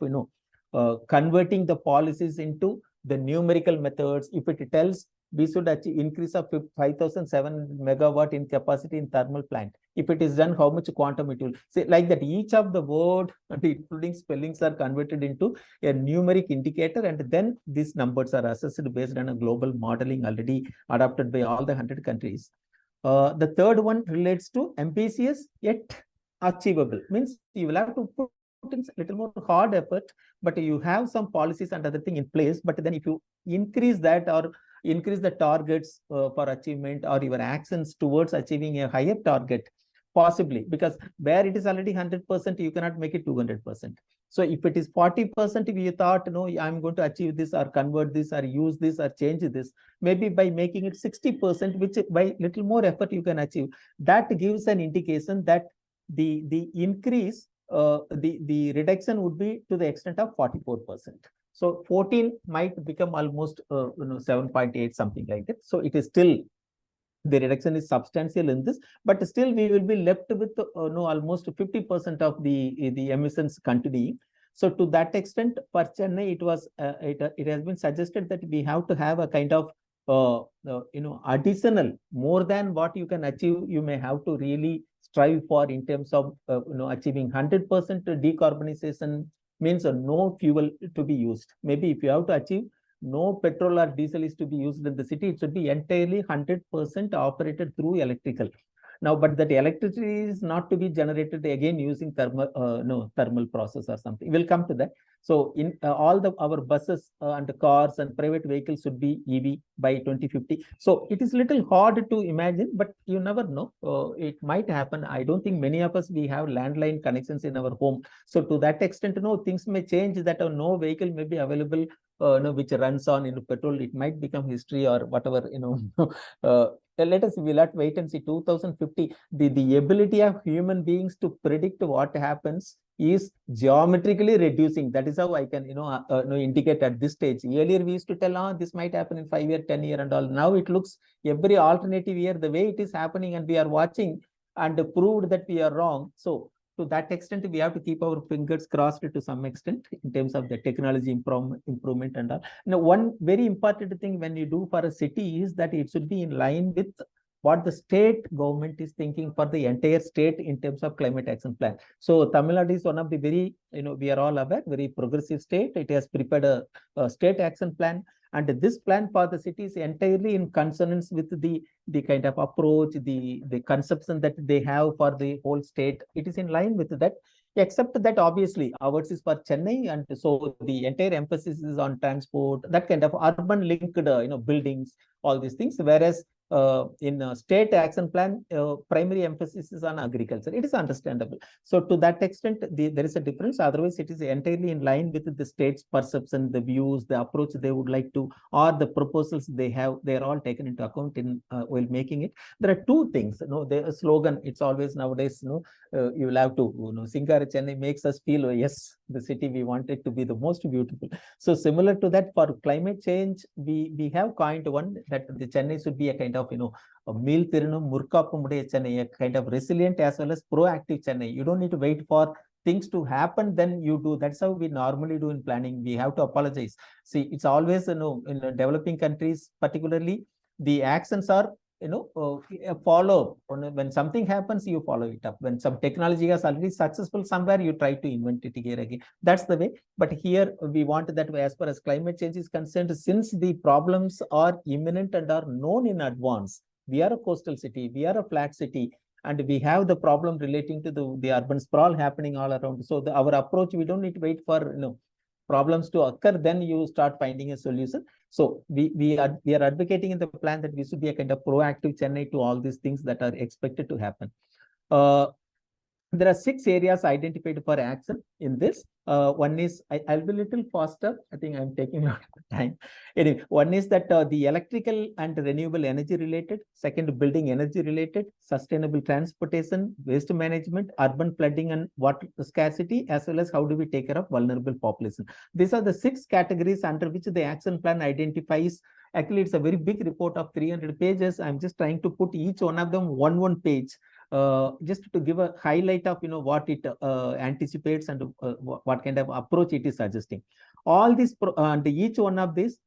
converting the policies into the numerical methods. If it tells we should achieve increase of 5,700 megawatt in capacity in thermal plant, if it is done, how much quantum it will say, like that. Each of the word, including spellings, are converted into a numeric indicator, and then these numbers are assessed based on a global modeling already adopted by all the 100 countries. The third one relates to ambitious yet achievable. Means you will have to put in a little more hard effort, but you have some policies and other thing in place. But then if you increase that or increase the targets for achievement, or your actions towards achieving a higher target, possibly, because where it is already 100%, you cannot make it 200%. So if it is 40%, if you thought, no, I'm going to achieve this or convert this or use this or change this, maybe by making it 60%, which by little more effort you can achieve, that gives an indication that the increase, the reduction would be to the extent of 44%. So 14 might become almost 7.8, something like that. So it is still, the reduction is substantial in this, but still we will be left with almost 50% of the emissions continuing. So to that extent, for Chennai, it was it has been suggested that we have to have a kind of additional, more than what you can achieve. You may have to really strive for in terms of achieving 100% decarbonization. Means no fuel to be used. Maybe if you have to achieve no petrol or diesel is to be used in the city, it should be entirely 100% operated through electrical. Now, but that electricity is not to be generated again using thermal process or something. We'll come to that. So in all our buses and cars and private vehicles should be EV by 2050. So it is little hard to imagine, but you never know. It might happen. I don't think many of us, we have landline connections in our home. So to that extent, things may change, that no vehicle may be available which runs on petrol. It might become history or whatever, let us, we'll have to wait and see. 2050, the ability of human beings to predict what happens is geometrically reducing. That is how I can indicate at this stage. Earlier we used to tell, this might happen in 5 year, 10 year and all. Now it looks every alternative year, the way it is happening, and we are watching and proved that we are wrong. So to that extent, we have to keep our fingers crossed to some extent in terms of the technology improvement and all. Now, one very important thing when you do for a city is that it should be in line with what the state government is thinking for the entire state in terms of climate action plan. So Tamil Nadu is one of the very, we are all aware, very progressive state. It has prepared a state action plan. And this plan for the city is entirely in consonance with the kind of approach, the conception that they have for the whole state. It is in line with that, except that obviously ours is for Chennai, and so the entire emphasis is on transport, that kind of urban linked, buildings, all these things. Whereas in state action plan, primary emphasis is on agriculture. It is understandable. So to that extent, there is a difference. Otherwise, it is entirely in line with the state's perception, the views, the approach they would like to, or the proposals they have. They are all taken into account in while making it. There are two things. The slogan. It's always nowadays. You will have to. Singara Chennai makes us feel, oh, yes, the city we want it to be the most beautiful. So similar to that, for climate change, we have coined one that the Chennai should be a kind of a meal tirinum murkapumude Chennai, a kind of resilient as well as proactive Chennai. You don't need to wait for things to happen, then you do. That's how we normally do in planning. We have to apologize. See, it's always in developing countries, particularly, the actions are follow. When something happens, you follow it up. When some technology is already successful somewhere, you try to invent it here again. That's the way. But here we want that way. As far as climate change is concerned, since the problems are imminent and are known in advance, we are a coastal city, we are a flat city, and we have the problem relating to the urban sprawl happening all around. So our approach, we don't need to wait for problems to occur, then you start finding a solution. So we are advocating in the plan that we should be a kind of proactive Chennai to all these things that are expected to happen. There are 6 areas identified for action in this. One is, I'll be a little faster. I think I'm taking a lot of time. Anyway, one is that the electrical and renewable energy related. Second, building energy related, sustainable transportation, waste management, urban flooding and water scarcity, as well as how do we take care of vulnerable population. These are the 6 categories under which the action plan identifies. Actually, it's a very big report of 300 pages. I'm just trying to put each one of them one page. Just to give a highlight of what it anticipates and what kind of approach it is suggesting. All these and each one of these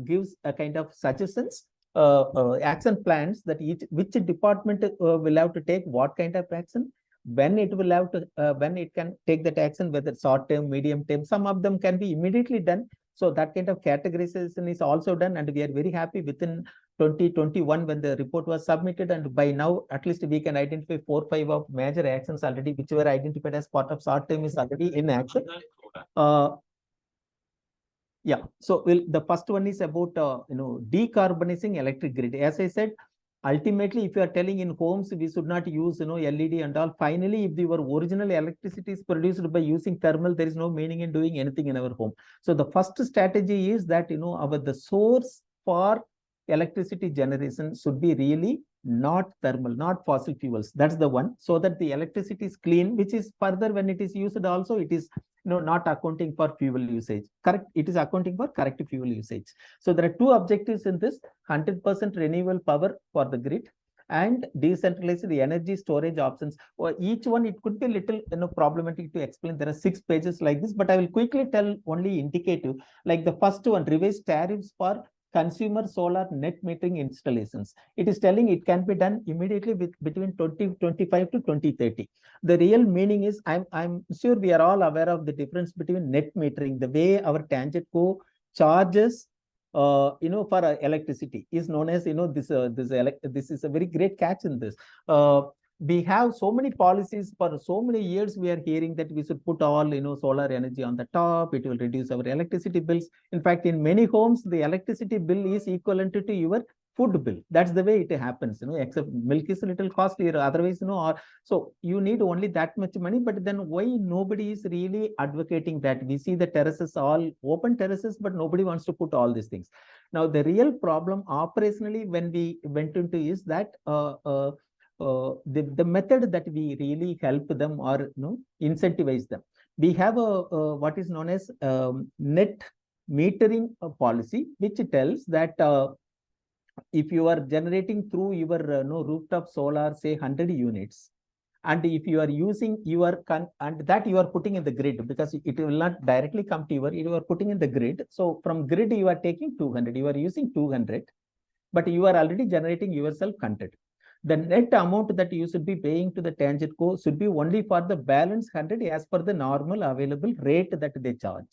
gives a kind of suggestions, action plans that which department will have to take what kind of action, when it will have to when it can take that action, whether short term, medium term. Some of them can be immediately done. So that kind of categorization is also done, and we are very happy within 2021 when the report was submitted, and by now at least we can identify 4 or 5 of major actions already, which were identified as part of short term is already in action. Yeah, so the first one is about decarbonizing electric grid. As I said, ultimately, if you are telling in homes, we should not use LED and all. Finally, if your original electricity is produced by using thermal, there is no meaning in doing anything in our home. So the first strategy is that the source for electricity generation should be really not thermal, not fossil fuels. That's the one. So that the electricity is clean, which is further when it is used also, it is not accounting for fuel usage. Correct. It is accounting for correct fuel usage. So there are 2 objectives in this: 100% renewable power for the grid and decentralize the energy storage options. Or each one, it could be a little problematic to explain. There are 6 pages like this, but I will quickly tell only indicative. Like the first one, revised tariffs for consumer solar net metering installations. It is telling it can be done immediately between 2025 to 2030. The real meaning is, I'm sure we are all aware of the difference between net metering, the way our tangent co charges for electricity is known as this is a very great catch in this. We have so many policies for so many years. We are hearing that we should put all solar energy on the top. It will reduce our electricity bills. In fact, in many homes, the electricity bill is equivalent to your food bill. That's the way it happens. Except milk is a little costlier. Otherwise, so you need only that much money. But then why nobody is really advocating that? We see the terraces, all open terraces, but nobody wants to put all these things. Now, the real problem operationally when we went into is that the method that we really help them or incentivize them. We have a what is known as net metering policy, which tells that if you are generating through your rooftop solar, say 100 units, and if you are using your and that you are putting in the grid, because it will not directly come to you are putting in the grid. So from grid you are taking 200, you are using 200, but you are already generating yourself 100. The net amount that you should be paying to the tangent co should be only for the balance 100 as per the normal available rate that they charge.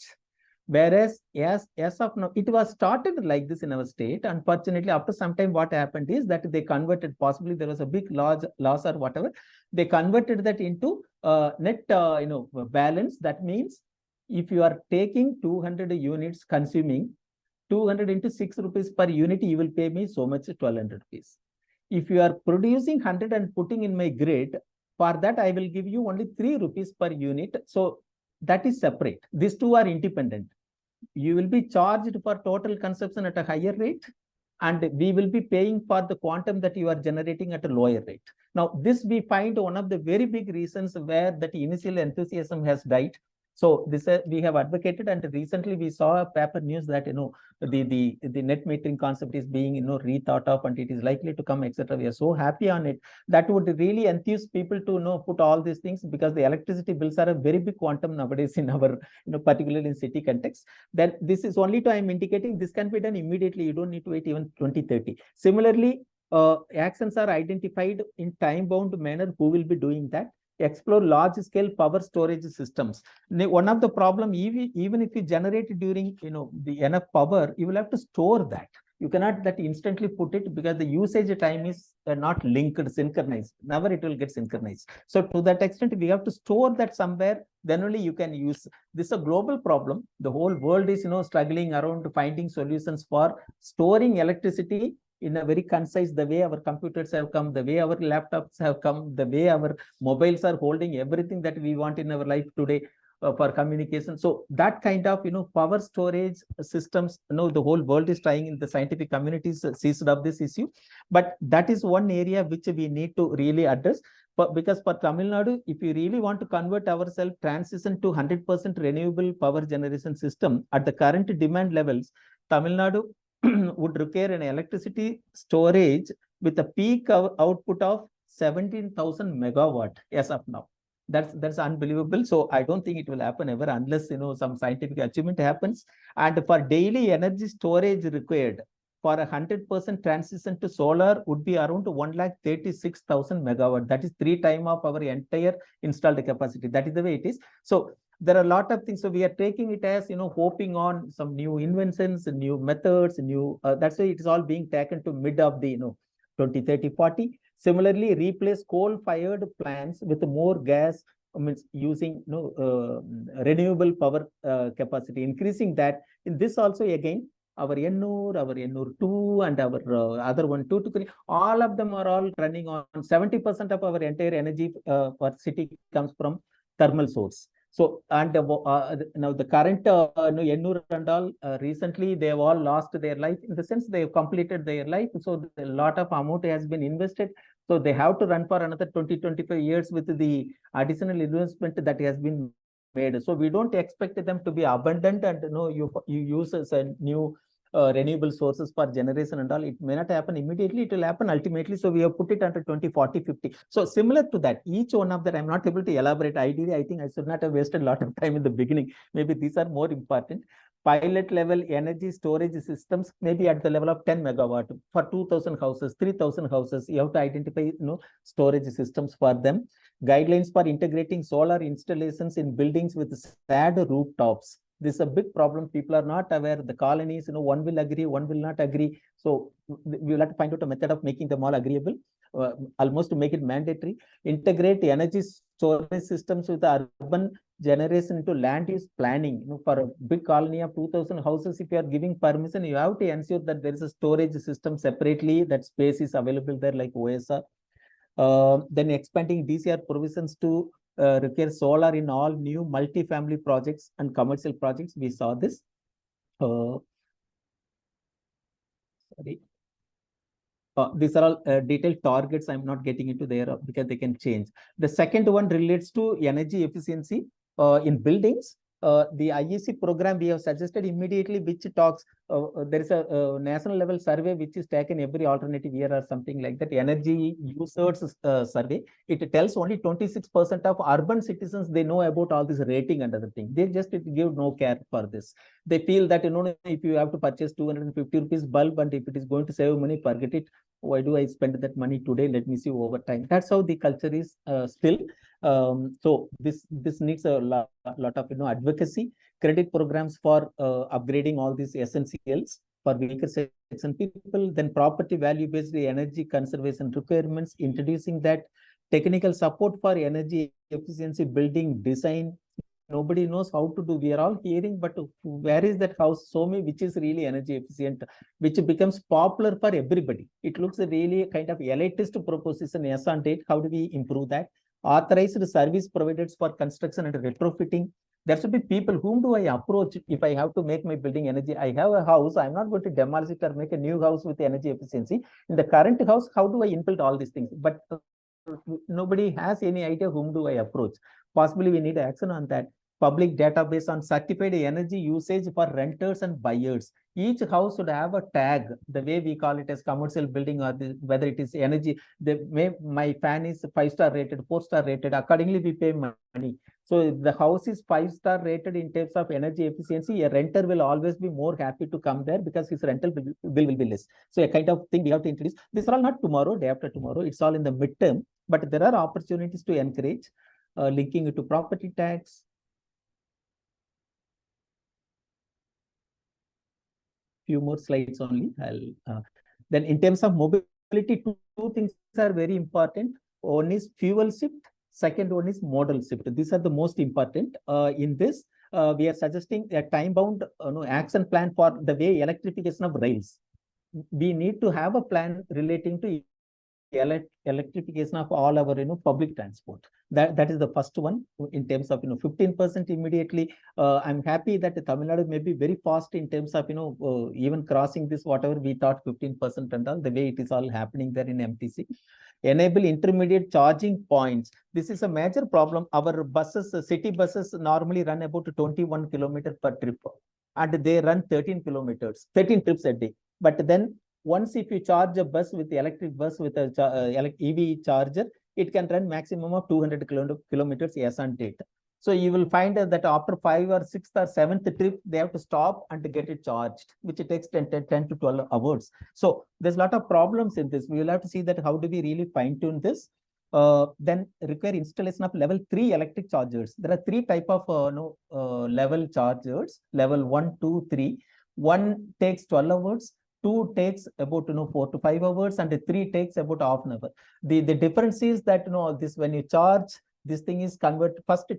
Whereas as of now, it was started like this in our state. Unfortunately, after some time, what happened is that they converted, possibly there was a big loss or whatever. They converted that into net balance. That means if you are taking 200 units consuming, 200 into 6 rupees per unit, you will pay me so much, 1200 rupees. If you are producing 100 and putting in my grid, for that I will give you only 3 rupees per unit. So that is separate. These two are independent. You will be charged for total consumption at a higher rate, and we will be paying for the quantum that you are generating at a lower rate. Now, this we find one of the very big reasons where that initial enthusiasm has died. So this we have advocated, and recently we saw a paper news that the net metering concept is being rethought of, and it is likely to come, etc. We are so happy on it. That would really enthuse people to put all these things, because the electricity bills are a very big quantum nowadays in our particularly in city context. Then this is only to I'm indicating this can be done immediately. You don't need to wait even 2030. Similarly, actions are identified in time-bound manner. Who will be doing that? Explore large-scale power storage systems. One of the problem, even if you generate during the enough power, you will have to store that. You cannot that instantly put it, because the usage time is not linked, synchronized. Never it will get synchronized. So to that extent, we have to store that somewhere. Then only you can use. This is a global problem. The whole world is struggling around finding solutions for storing electricity in a very concise, the way our computers have come, the way our laptops have come, the way our mobiles are holding everything that we want in our life today for communication. So that kind of power storage systems, the whole world is trying, in the scientific communities seized of this issue. But that is one area which we need to really address. But because for Tamil Nadu, if you really want to convert ourselves, transition to 100% renewable power generation system at the current demand levels, Tamil Nadu would require an electricity storage with a peak output of 17,000 megawatt as of now. That's unbelievable. So I don't think it will happen ever unless some scientific achievement happens. And for daily energy storage required for 100% transition to solar would be around 136,000 megawatt. That is 3 times of our entire installed capacity. That is the way it is. So there are a lot of things. So we are taking it as hoping on some new inventions, new methods, that's why it is all being taken to mid of the 2030, 40. Similarly, replace coal-fired plants with more gas, means using renewable power capacity, increasing that. In this also again, our Ennur 2 and our other one 2 to 3, all of them are all running on 70% of our entire energy for city comes from thermal source. So, and now the current Ennur and all, recently they have all lost their life, in the sense they have completed their life. So a lot of amount has been invested. So they have to run for another 20-25 years with the additional investment that has been made. So we don't expect them to be abundant and you use a new renewable sources for generation and all. It may not happen immediately, it will happen ultimately. So we have put it under 20, 40, 50. So similar to that, each one of that, I'm not able to elaborate. Ideally, I think I should not have wasted a lot of time in the beginning. Maybe these are more important. Pilot level energy storage systems, maybe at the level of 10 megawatt for 2,000 houses, 3,000 houses. You have to identify storage systems for them. Guidelines for integrating solar installations in buildings with sad rooftops. This is a big problem. People are not aware. The colonies, one will agree, one will not agree. So we will have to find out a method of making them all agreeable, almost to make it mandatory. Integrate energy storage systems with the urban generation into land use planning. For a big colony of 2,000 houses, if you are giving permission, you have to ensure that there is a storage system separately, that space is available there, like OSR. Then expanding DCR provisions to require solar in all new multi-family projects and commercial projects. We saw this. Sorry. These are all detailed targets. I'm not getting into there because they can change. The second one relates to energy efficiency in buildings. The IEC program we have suggested immediately, which talks, there is a national level survey which is taken every alternative year or something like that, energy users survey. It tells only 26% of urban citizens, they know about all this rating and other things. They just give no care for this. They feel that, if you have to purchase 250 rupees bulb and if it is going to save money, forget it. Why do I spend that money today? Let me see over time. That's how the culture is still. So this needs a lot of advocacy. credit programs for upgrading all these essentials for weaker section people, then property value-based energy conservation requirements, introducing that technical support for energy efficiency building design. Nobody knows how to do. We are all hearing, but where is that house? So me, which is really energy efficient, which becomes popular for everybody. It looks really a kind of elitist proposition. Yes, on date. How do we improve that? Authorized service providers for construction and retrofitting. There should be people. Whom do I approach if I have to make my building energy? I have a house. I'm not going to demolish it or make a new house with energy efficiency. In the current house, how do I inbuild all these things? But nobody has any idea whom do I approach. Possibly we need action on that. Public database on certified energy usage for renters and buyers. Each house should have a tag, the way we call it as commercial building, or whether it is energy. My fan is 5-star rated, 4-star rated. Accordingly, we pay money. So if the house is 5-star rated in terms of energy efficiency, a renter will always be more happy to come there because his rental bill will be less. So a kind of thing we have to introduce. This is all not tomorrow, day after tomorrow. It's all in the midterm, but there are opportunities to encourage linking it to property tax. Few more slides only. Then in terms of mobility, two things are very important. One is fuel shift. Second one is modal shift. These are the most important. In this, we are suggesting a time-bound action plan for the way electrification of rails. We need to have a plan relating to electrification of all our public transport. That is the first one. In terms of 15% immediately. I'm happy that Tamil Nadu may be very fast in terms of even crossing this whatever we thought 15% and all, the way it is all happening there in MTC. Enable intermediate charging points. This is a major problem. Our buses, city buses normally run about 21 kilometers per trip, and they run 13 trips a day. But then once if you charge a bus with the electric bus with a EV charger, it can run maximum of 200 kilometers as on date. So you will find that after 5 or 6 or 7th trip, they have to stop and get it charged, which it takes 10 to 12 hours. So there's a lot of problems in this. We will have to see that how do we really fine tune this. Then require installation of level 3 electric chargers. There are 3 type of level chargers, level 1, 2, 3. 1 takes 12 hours. 2 takes about 4 to 5 hours, and 3 takes about half an hour. The difference is that this when you charge, this thing is converted first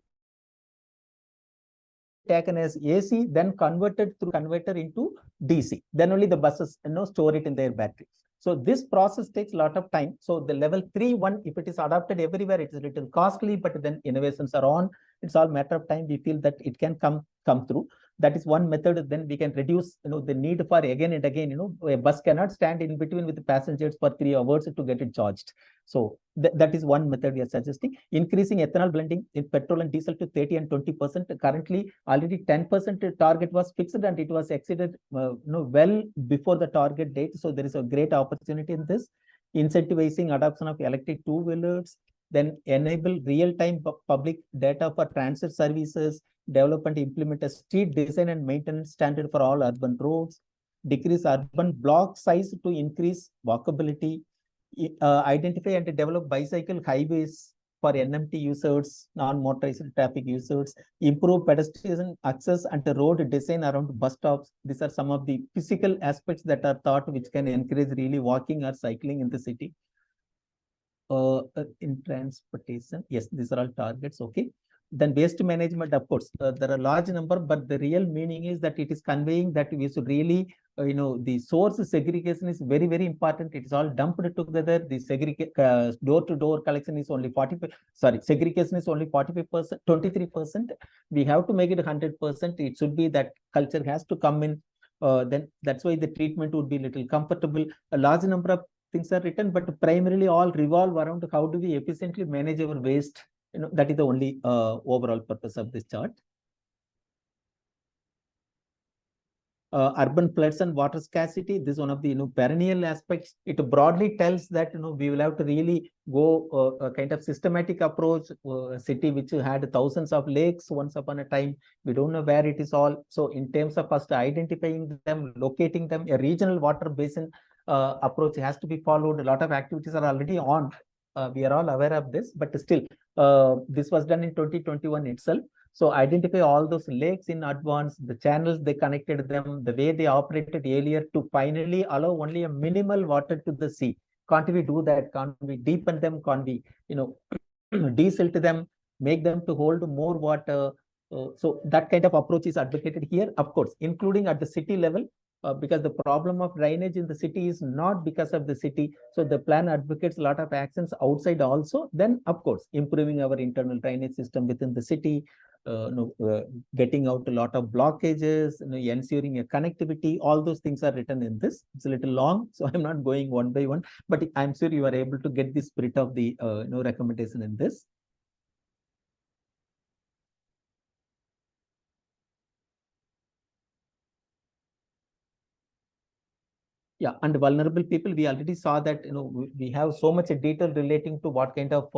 taken as AC, then converted through converter into DC. Then only the buses store it in their battery. So this process takes a lot of time. So the level 3 one, if it is adopted everywhere, it is a little costly, but then innovations are on. It's all matter of time. We feel that it can come through. That is one method. Then we can reduce the need for again and again. A bus cannot stand in between with the passengers for 3 hours to get it charged. So that is one method we are suggesting. Increasing ethanol blending in petrol and diesel to 30 and 20%. Currently, already 10% target was fixed, and it was exceeded well before the target date. So there is a great opportunity in this. Incentivizing adoption of electric two-wheelers. Then enable real-time public data for transit services. Develop and implement a street design and maintenance standard for all urban roads. Decrease urban block size to increase walkability. Identify and develop bicycle highways for NMT users, non-motorized traffic users. Improve pedestrian access and road design around bus stops. These are some of the physical aspects that are thought which can encourage really walking or cycling in the city. In transportation, yes, these are all targets. Okay. Then waste management, of course, there are a large number, but the real meaning is that it is conveying that we should really, the source segregation is very, very important. It is all dumped together. The door-to-door collection is only segregation is only 45%, 23%. We have to make it 100%. It should be that culture has to come in. Then that's why the treatment would be little comfortable. A large number of things are written, but primarily all revolve around how do we efficiently manage our waste. That is the only overall purpose of this chart. Urban floods and water scarcity. This is one of the perennial aspects. It broadly tells that we will have to really go a kind of systematic approach. City which had thousands of lakes once upon a time, we don't know where it is all. So in terms of first identifying them, locating them, a regional water basin approach has to be followed. A lot of activities are already on. We are all aware of this, but still, this was done in 2021 itself. So identify all those lakes in advance, the channels they connected them, the way they operated earlier to finally allow only a minimal water to the sea. Can't we do that? Can't we deepen them? Can't we, desilt them, make them to hold more water? So that kind of approach is advocated here, of course, including at the city level, because the problem of drainage in the city is not because of the city. So the plan advocates a lot of actions outside also. Then, of course, improving our internal drainage system within the city, getting out a lot of blockages, ensuring a connectivity. All those things are written in this. It's a little long, so I'm not going one by one, but I'm sure you are able to get the spirit of the recommendation in this. Yeah, and vulnerable people, we already saw that we have so much detail relating to what kind of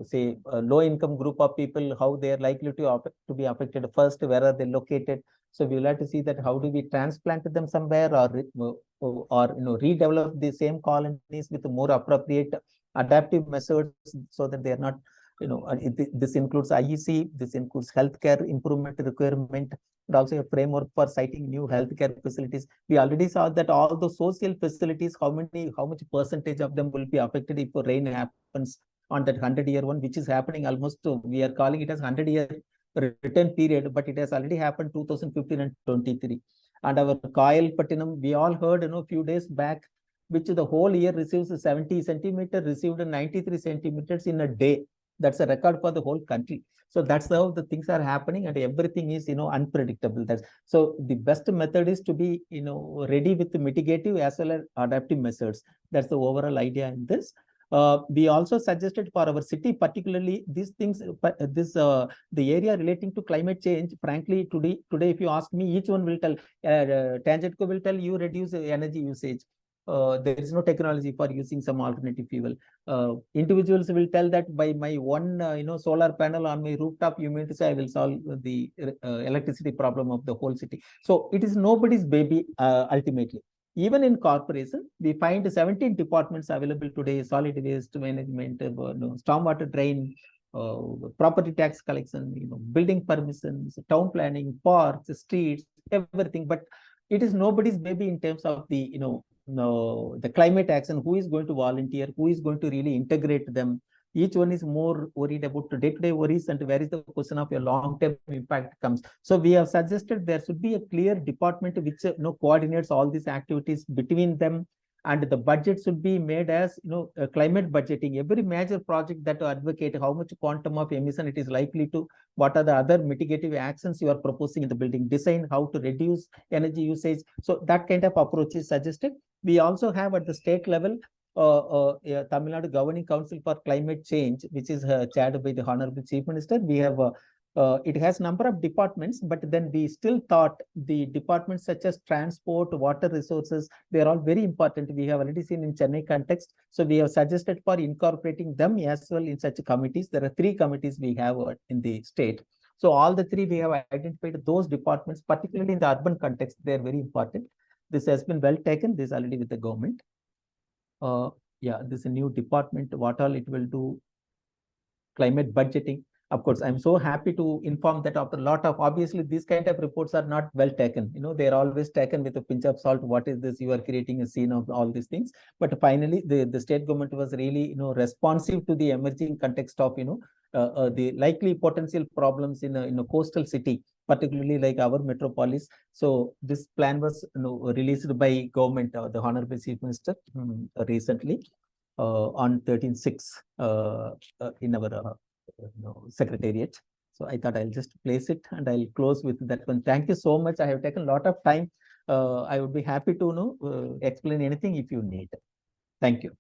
say low income group of people, how they are likely to be affected first, where are they located. So we will have to see that how do we transplant them somewhere, or redevelop the same colonies with more appropriate adaptive methods, so that they are not this includes IEC, this includes healthcare improvement requirement, and also a framework for citing new healthcare facilities. We already saw that all the social facilities, how much percentage of them will be affected if rain happens on that 100-year one, which is happening almost, we are calling it as 100-year return period, but it has already happened 2015 and 23. And our Coil Pattinam, we all heard, a few days back, which the whole year receives 70 centimeters, received 93 centimeters in a day. That's a record for the whole country. So that's how the things are happening, and everything is unpredictable. So the best method is to be ready with the mitigative as well as adaptive methods. That's the overall idea in this. We also suggested for our city, particularly these things, the area relating to climate change. Frankly, today, if you ask me, each one will tell. Tangentco will tell you reduce energy usage. There is no technology for using some alternative fuel. Individuals will tell that by my one solar panel on my rooftop, you mean to say I will solve the electricity problem of the whole city. So it is nobody's baby ultimately. Even in corporation, we find 17 departments available today: solid waste management, stormwater drain, property tax collection, building permissions, town planning, parks, streets, everything. But it is nobody's baby in terms of the the climate action. Who is going to volunteer? Who is going to really integrate them? Each one is more worried about day-to-day worries, and where is the question of your long-term impact comes. So we have suggested there should be a clear department which coordinates all these activities between them, and the budget should be made as climate budgeting. Every major project that advocate how much quantum of emission it is likely to, what are the other mitigative actions you are proposing in the building design, how to reduce energy usage. So that kind of approach is suggested. We also have at the state level Tamil Nadu Governing Council for Climate Change, which is chaired by the Honorable Chief Minister. We have it has number of departments, but then we still thought the departments such as transport, water resources, they are all very important. We have already seen in Chennai context. So we have suggested for incorporating them as well in such committees. There are 3 committees we have in the state. So all the 3 we have identified those departments, particularly in the urban context, they are very important. This has been well taken. This is already with the government. Yeah, this is a new department. What all it will do? Climate budgeting. Of course, I'm so happy to inform that after a lot of, obviously, these kind of reports are not well taken. They're always taken with a pinch of salt. What is this? You are creating a scene of all these things. But finally, the state government was really, responsive to the emerging context of, the likely potential problems in a coastal city, particularly like our metropolis. So this plan was released by government, the Honorable Chief Minister, recently on 13/6 in our secretariat. So I thought I'll just place it and I'll close with that one. Thank you so much. I have taken a lot of time. I would be happy to explain anything if you need. Thank you.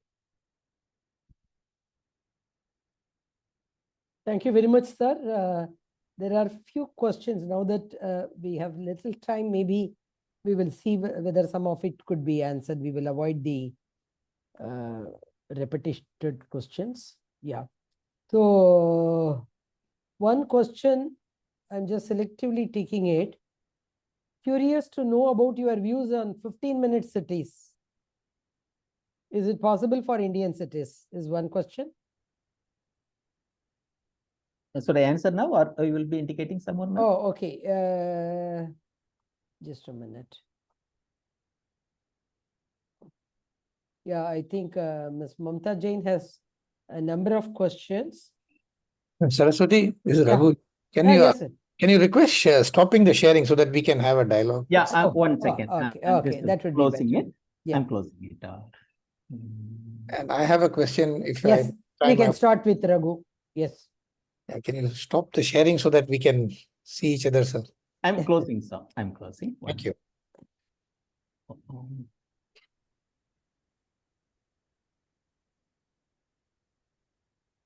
Thank you very much, sir. There are few questions now that we have little time. Maybe we will see whether some of it could be answered. We will avoid the repetitive questions. Yeah. So one question, I'm just selectively taking it. Curious to know about your views on 15-minute cities. Is it possible for Indian cities? Is one question. Should I answer now, or you will be indicating someone? Oh, okay. Just a minute. Yeah, I think Ms. Mamta Jain has a number of questions. Saraswati, this is Yeah. Raghu. Yes, sir. Can you request stopping the sharing so that we can have a dialogue? Yeah, It's- one second. Okay, I'm okay, just that would be closing better. it. Yeah. I'm closing it. And I have a question. If Yes, we time can have- start with Raghu. Yes. Can you stop the sharing so that we can see each other, sir? I'm closing, sir. I'm closing. Thank you.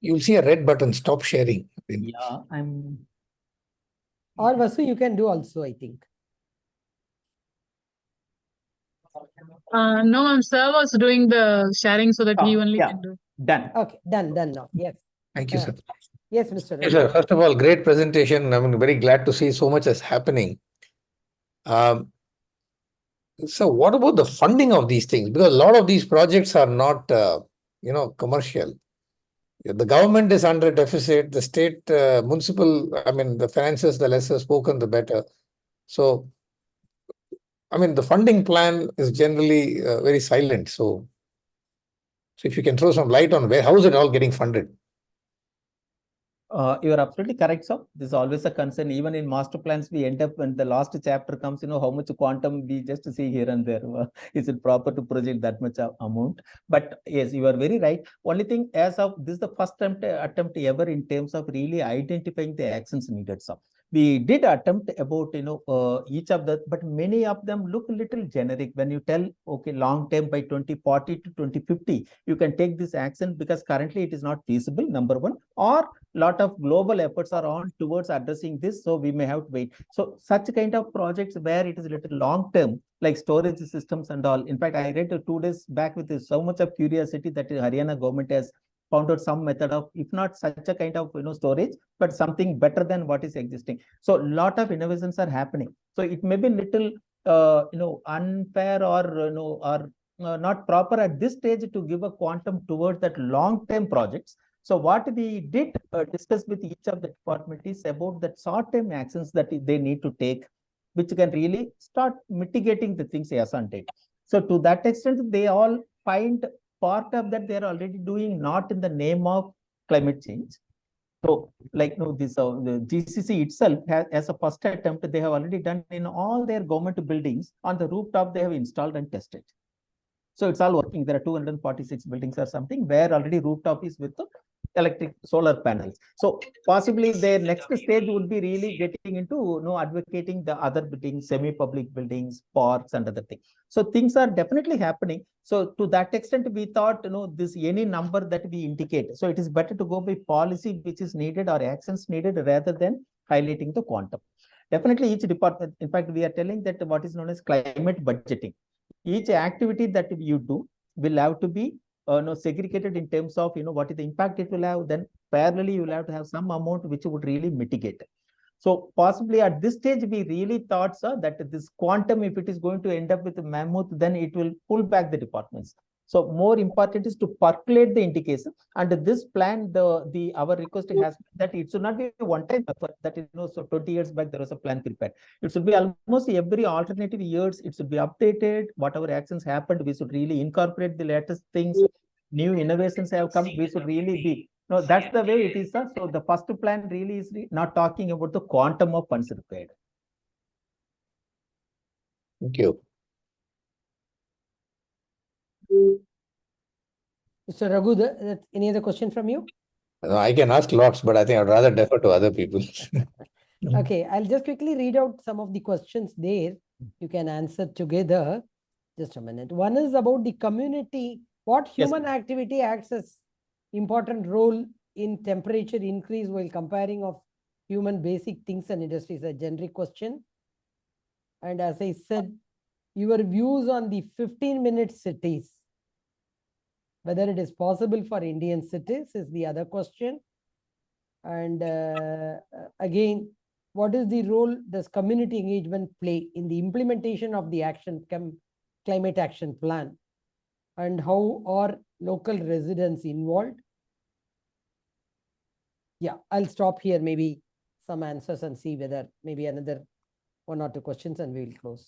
You'll see a red button, stop sharing. Yeah, I'm. Or Vasu, you can do also, I think. No, sir was doing the sharing so that he Oh, only yeah. can do. Done. Okay, done now. Yes. Thank you, sir. Yes, Mr. Yes, Raghu. sir. First of all, great presentation. I'm very glad to see so much is happening. So what about the funding of these things? Because a lot of these projects are not, commercial. The government is under deficit. The state, municipal, the finances, the lesser spoken, the better. So, the funding plan is generally very silent. So if you can throw some light on how is it all getting funded? You are absolutely correct, sir. This is always a concern. Even in master plans, we end up when the last chapter comes, how much quantum we just see here and there. Is it proper to project that much amount? But yes, you are very right. Only thing, as of this is the first attempt ever in terms of really identifying the actions needed, sir. We did attempt about each of that, but many of them look a little generic. When you tell, okay, long term by 2040 to 2050, you can take this action because currently it is not feasible, number one, or lot of global efforts are on towards addressing this, so we may have to wait. So such kind of projects where it is a little long term, like storage systems and all. In fact, I read 2 days back with so much of curiosity that the Haryana government has found out some method of, if not such a kind of storage, but something better than what is existing. So a lot of innovations are happening. So it may be little unfair or not proper at this stage to give a quantum towards that long term projects. So what we did discuss with each of the department is about that short-term actions that they need to take, which can really start mitigating the things as on date. So to that extent, they all find part of that they are already doing, not in the name of climate change. So like this the GCC itself has, as a first attempt, they have already done in all their government buildings on the rooftop, they have installed and tested. So it's all working. There are 246 buildings or something where already rooftop is with the electric solar panels. So possibly their next stage would be really getting into advocating the other buildings, semi-public buildings, parks and other things. So things are definitely happening. So to that extent, we thought this any number that we indicate. So it is better to go by policy which is needed or actions needed rather than highlighting the quantum. Definitely each department, in fact, we are telling that what is known as climate budgeting. Each activity that you do will have to be segregated in terms of what is the impact it will have. Then parallelly you will have to have some amount which would really mitigate. So possibly at this stage we really thought, sir, that this quantum, if it is going to end up with a mammoth, then it will pull back the departments. So more important is to percolate the indication. And this plan, our request has that it should not be a one-time effort. That so 20 years back there was a plan prepared. It should be almost every alternative years. It should be updated. Whatever actions happened, we should really incorporate the latest things. New innovations have come. We should really be. No, that's the way it is, sir. So the first plan really is not talking about the quantum of funds required. Thank you. Mr. Raghu, any other question from you? No, I can ask lots, but I think I'd rather defer to other people. Okay, I'll just quickly read out some of the questions there. You can answer together. Just a minute. One is about the community. What human activity acts as important role in temperature increase while comparing of human basic things and industries? A generic question. And as I said, your views on the 15-minute cities. Whether it is possible for Indian cities is the other question. And again, what is the role does community engagement play in the implementation of the climate action plan? And how are local residents involved? Yeah, I'll stop here, maybe some answers and see whether maybe another 1 or 2 questions and we will close.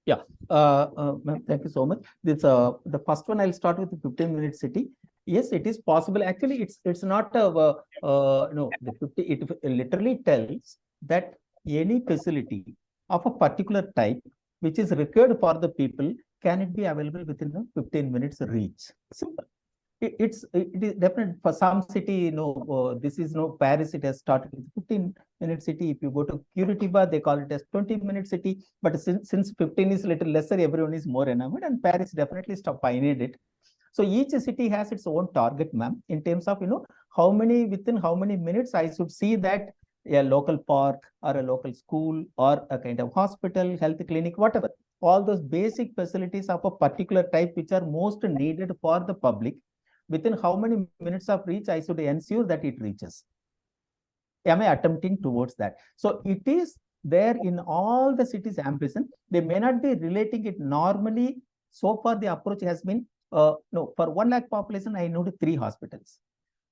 Yeah, ma'am, thank you so much. This the first one I'll start with the 15-minute city. Yes, it is possible. Actually, it's not a no, the 50. It literally tells that any facility of a particular type which is required for the people, can it be available within a 15 minutes reach? Simple. It is definite for some city, this is no Paris, it has started with 15-minute city. If you go to Curitiba, they call it as 20-minute city. But since 15 is little lesser, everyone is more enamored, and Paris definitely pioneered it. So each city has its own target, ma'am, in terms of how many within how many minutes I should see that a local park or a local school or a kind of hospital, health clinic, whatever. All those basic facilities of a particular type which are most needed for the public, within how many minutes of reach I should ensure that it reaches. Am I attempting towards that? So it is there in all the cities' ambition. They may not be relating it normally. So far, the approach has been, no, for 1 lakh population, I know 3 hospitals.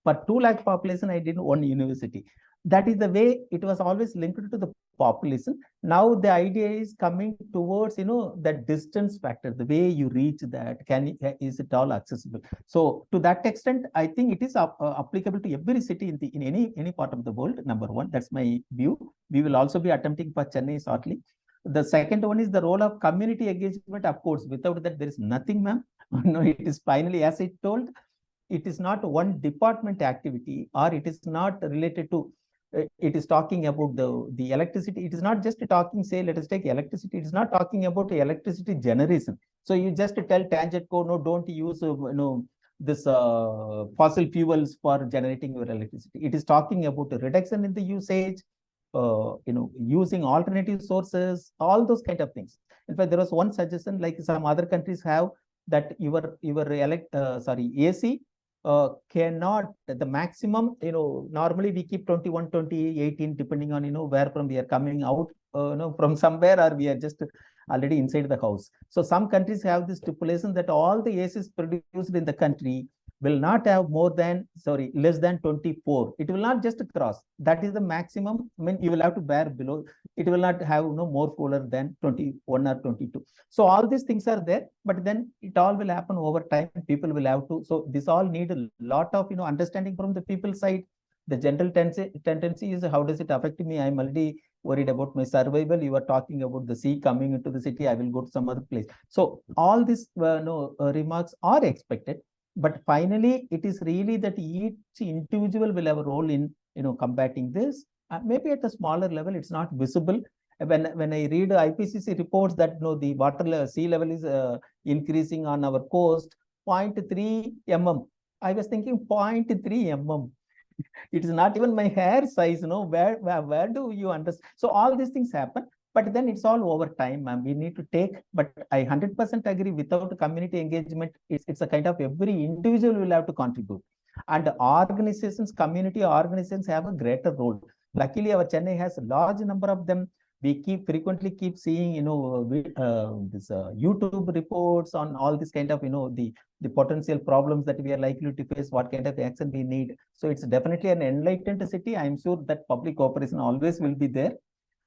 For 2 lakh population, I did 1 university. That is the way it was always linked to the population. Now the idea is coming towards, that distance factor, the way you reach that, is it all accessible? So to that extent, I think it is applicable to every city in any part of the world. Number one, that's my view. We will also be attempting for Chennai shortly. The second one is the role of community engagement. Of course, without that, there is nothing, ma'am. No, it is finally, as I told, it is not one department activity, or it is not related to, it is talking about the electricity. It is not just talking, say, let us take electricity. It is not talking about electricity generation. So you just tell TANGEDCO, no, don't use, this fossil fuels for generating your electricity. It is talking about a reduction in the usage, using alternative sources, all those kind of things. In fact, there was one suggestion, like some other countries have, that your AC cannot, the maximum, normally we keep 21, 20, 18, depending on, where from we are coming out, from somewhere, or we are just already inside the house. So some countries have this stipulation that all the ACs produced in the country will not have less than 24. It will not just cross. That is the maximum. I mean, you will have to bear below. It will not have more cooler than 21 or 22. So all these things are there, but then it all will happen over time. People will have to. So this all need a lot of understanding from the people side. The general tendency is, how does it affect me? I'm already worried about my survival. You are talking about the sea coming into the city. I will go to some other place. So all these remarks are expected. But finally, it is really that each individual will have a role in combating this. Maybe at a smaller level, it's not visible. When I read IPCC reports that the water sea level is increasing on our coast 0.3 mm, I was thinking 0.3 mm. It is not even my hair size. Where do you understand? So all these things happen. But then it's all over time, ma'am. We need to take, but I 100% agree, without community engagement, it's a kind of every individual will have to contribute. And organizations, community organizations have a greater role. Luckily, our Chennai has a large number of them. We frequently keep seeing, this YouTube reports on all this kind of, the potential problems that we are likely to face, what kind of action we need. So it's definitely an enlightened city. I'm sure that public cooperation always will be there.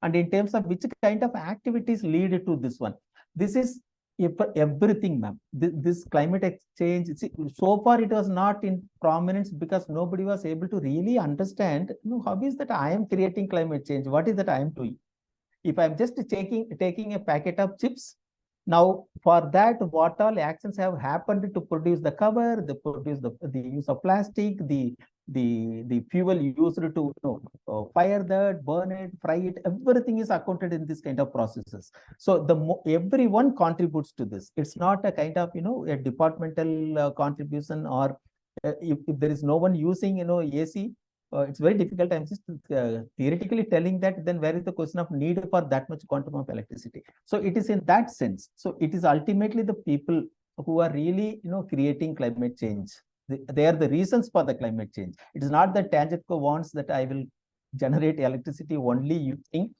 And in terms of which kind of activities lead to this one, this is everything, ma'am. This climate change, so far it was not in prominence because nobody was able to really understand, how is that I am creating climate change? What is that I am doing? If I'm just taking a packet of chips, now for that, what all actions have happened to produce the cover, the use of plastic, the fuel used to fire that, burn it, fry it, everything is accounted in this kind of processes. So everyone contributes to this. It's not a kind of a departmental contribution, or if there is no one using AC. It's very difficult. I'm just theoretically telling that, then where is the question of need for that much quantum of electricity? So it is in that sense. So it is ultimately the people who are really, creating climate change. They are the reasons for the climate change. It is not that TANGEDCO wants that I will generate electricity only using,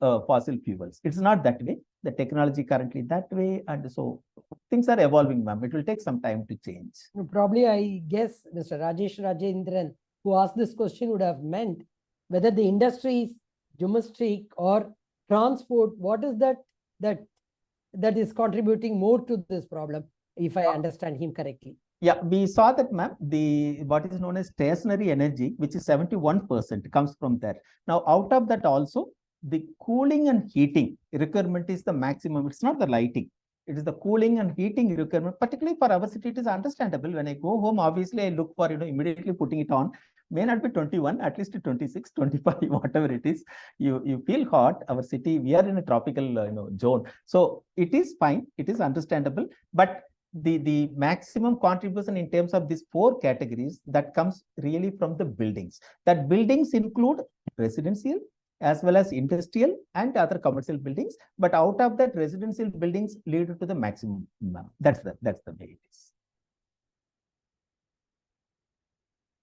fossil fuels. It's not that way. The technology currently that way. And so things are evolving, ma'am. It will take some time to change. Probably, I guess, Mr. Rajesh Rajendran, who asked this question would have meant whether the industry is domestic or transport. What is that is contributing more to this problem, if I understand him correctly? Yeah, we saw that, ma'am. The what is known as stationary energy, which is 71%, comes from there. Now, out of that also, the cooling and heating requirement is the maximum. It's not the lighting. It is the cooling and heating requirement. Particularly for our city, it is understandable. When I go home, obviously I look for immediately putting it on. May not be 21, at least 26, 25, whatever it is. You feel hot. Our city, we are in a tropical zone, so it is fine. It is understandable, but the maximum contribution in terms of these 4 categories that comes really from the buildings. That buildings include residential as well as industrial and other commercial buildings. But out of that, residential buildings lead to the maximum. That's the way it is.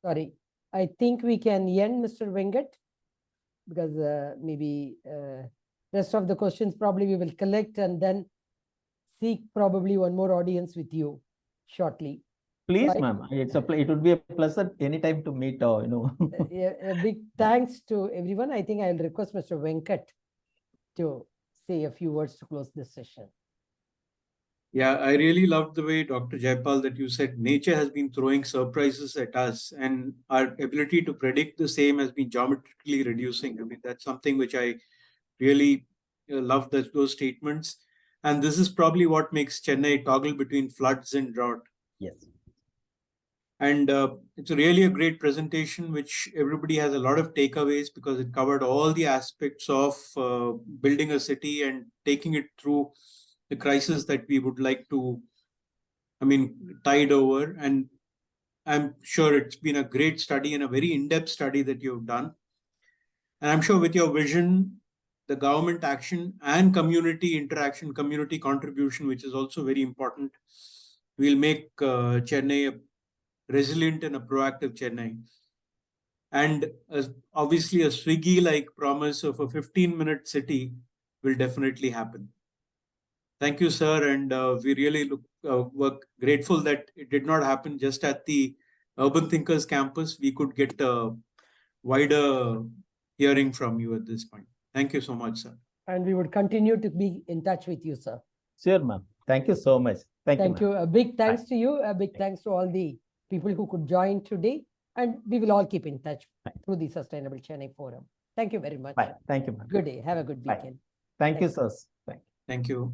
Sorry, I think we can end, Mr. Venkat, because maybe rest of the questions probably we will collect and then seek probably one more audience with you shortly. Please, ma'am. It would be a pleasure anytime to meet. A big thanks to everyone. I think I'll request Mr. Venkat to say a few words to close this session. Yeah, I really loved the way, Dr. Jaipal, that you said nature has been throwing surprises at us and our ability to predict the same has been geometrically reducing. I mean, that's something which I really love, those statements. And this is probably what makes Chennai toggle between floods and drought. Yes. And it's really a great presentation, which everybody has a lot of takeaways because it covered all the aspects of building a city and taking it through the crisis that we would like to, tide over. And I'm sure it's been a great study and a very in-depth study that you've done. And I'm sure with your vision, the government action and community interaction, community contribution, which is also very important, will make Chennai a resilient and a proactive Chennai. And obviously a Swiggy-like promise of a 15-minute city will definitely happen. Thank you, sir. And we really were grateful that it did not happen just at the Urban Thinkers campus. We could get a wider hearing from you at this point. Thank you so much, sir. And we would continue to be in touch with you, sir. Sure, ma'am. Thank you so much. Thank you. A big thanks to you. A big thanks to all the people who could join today. And we will all keep in touch through the Sustainable Chennai Forum. Thank you very much. Bye. Thank you, ma'am. Good day. Have a good weekend. Thank you, sir. Thank you.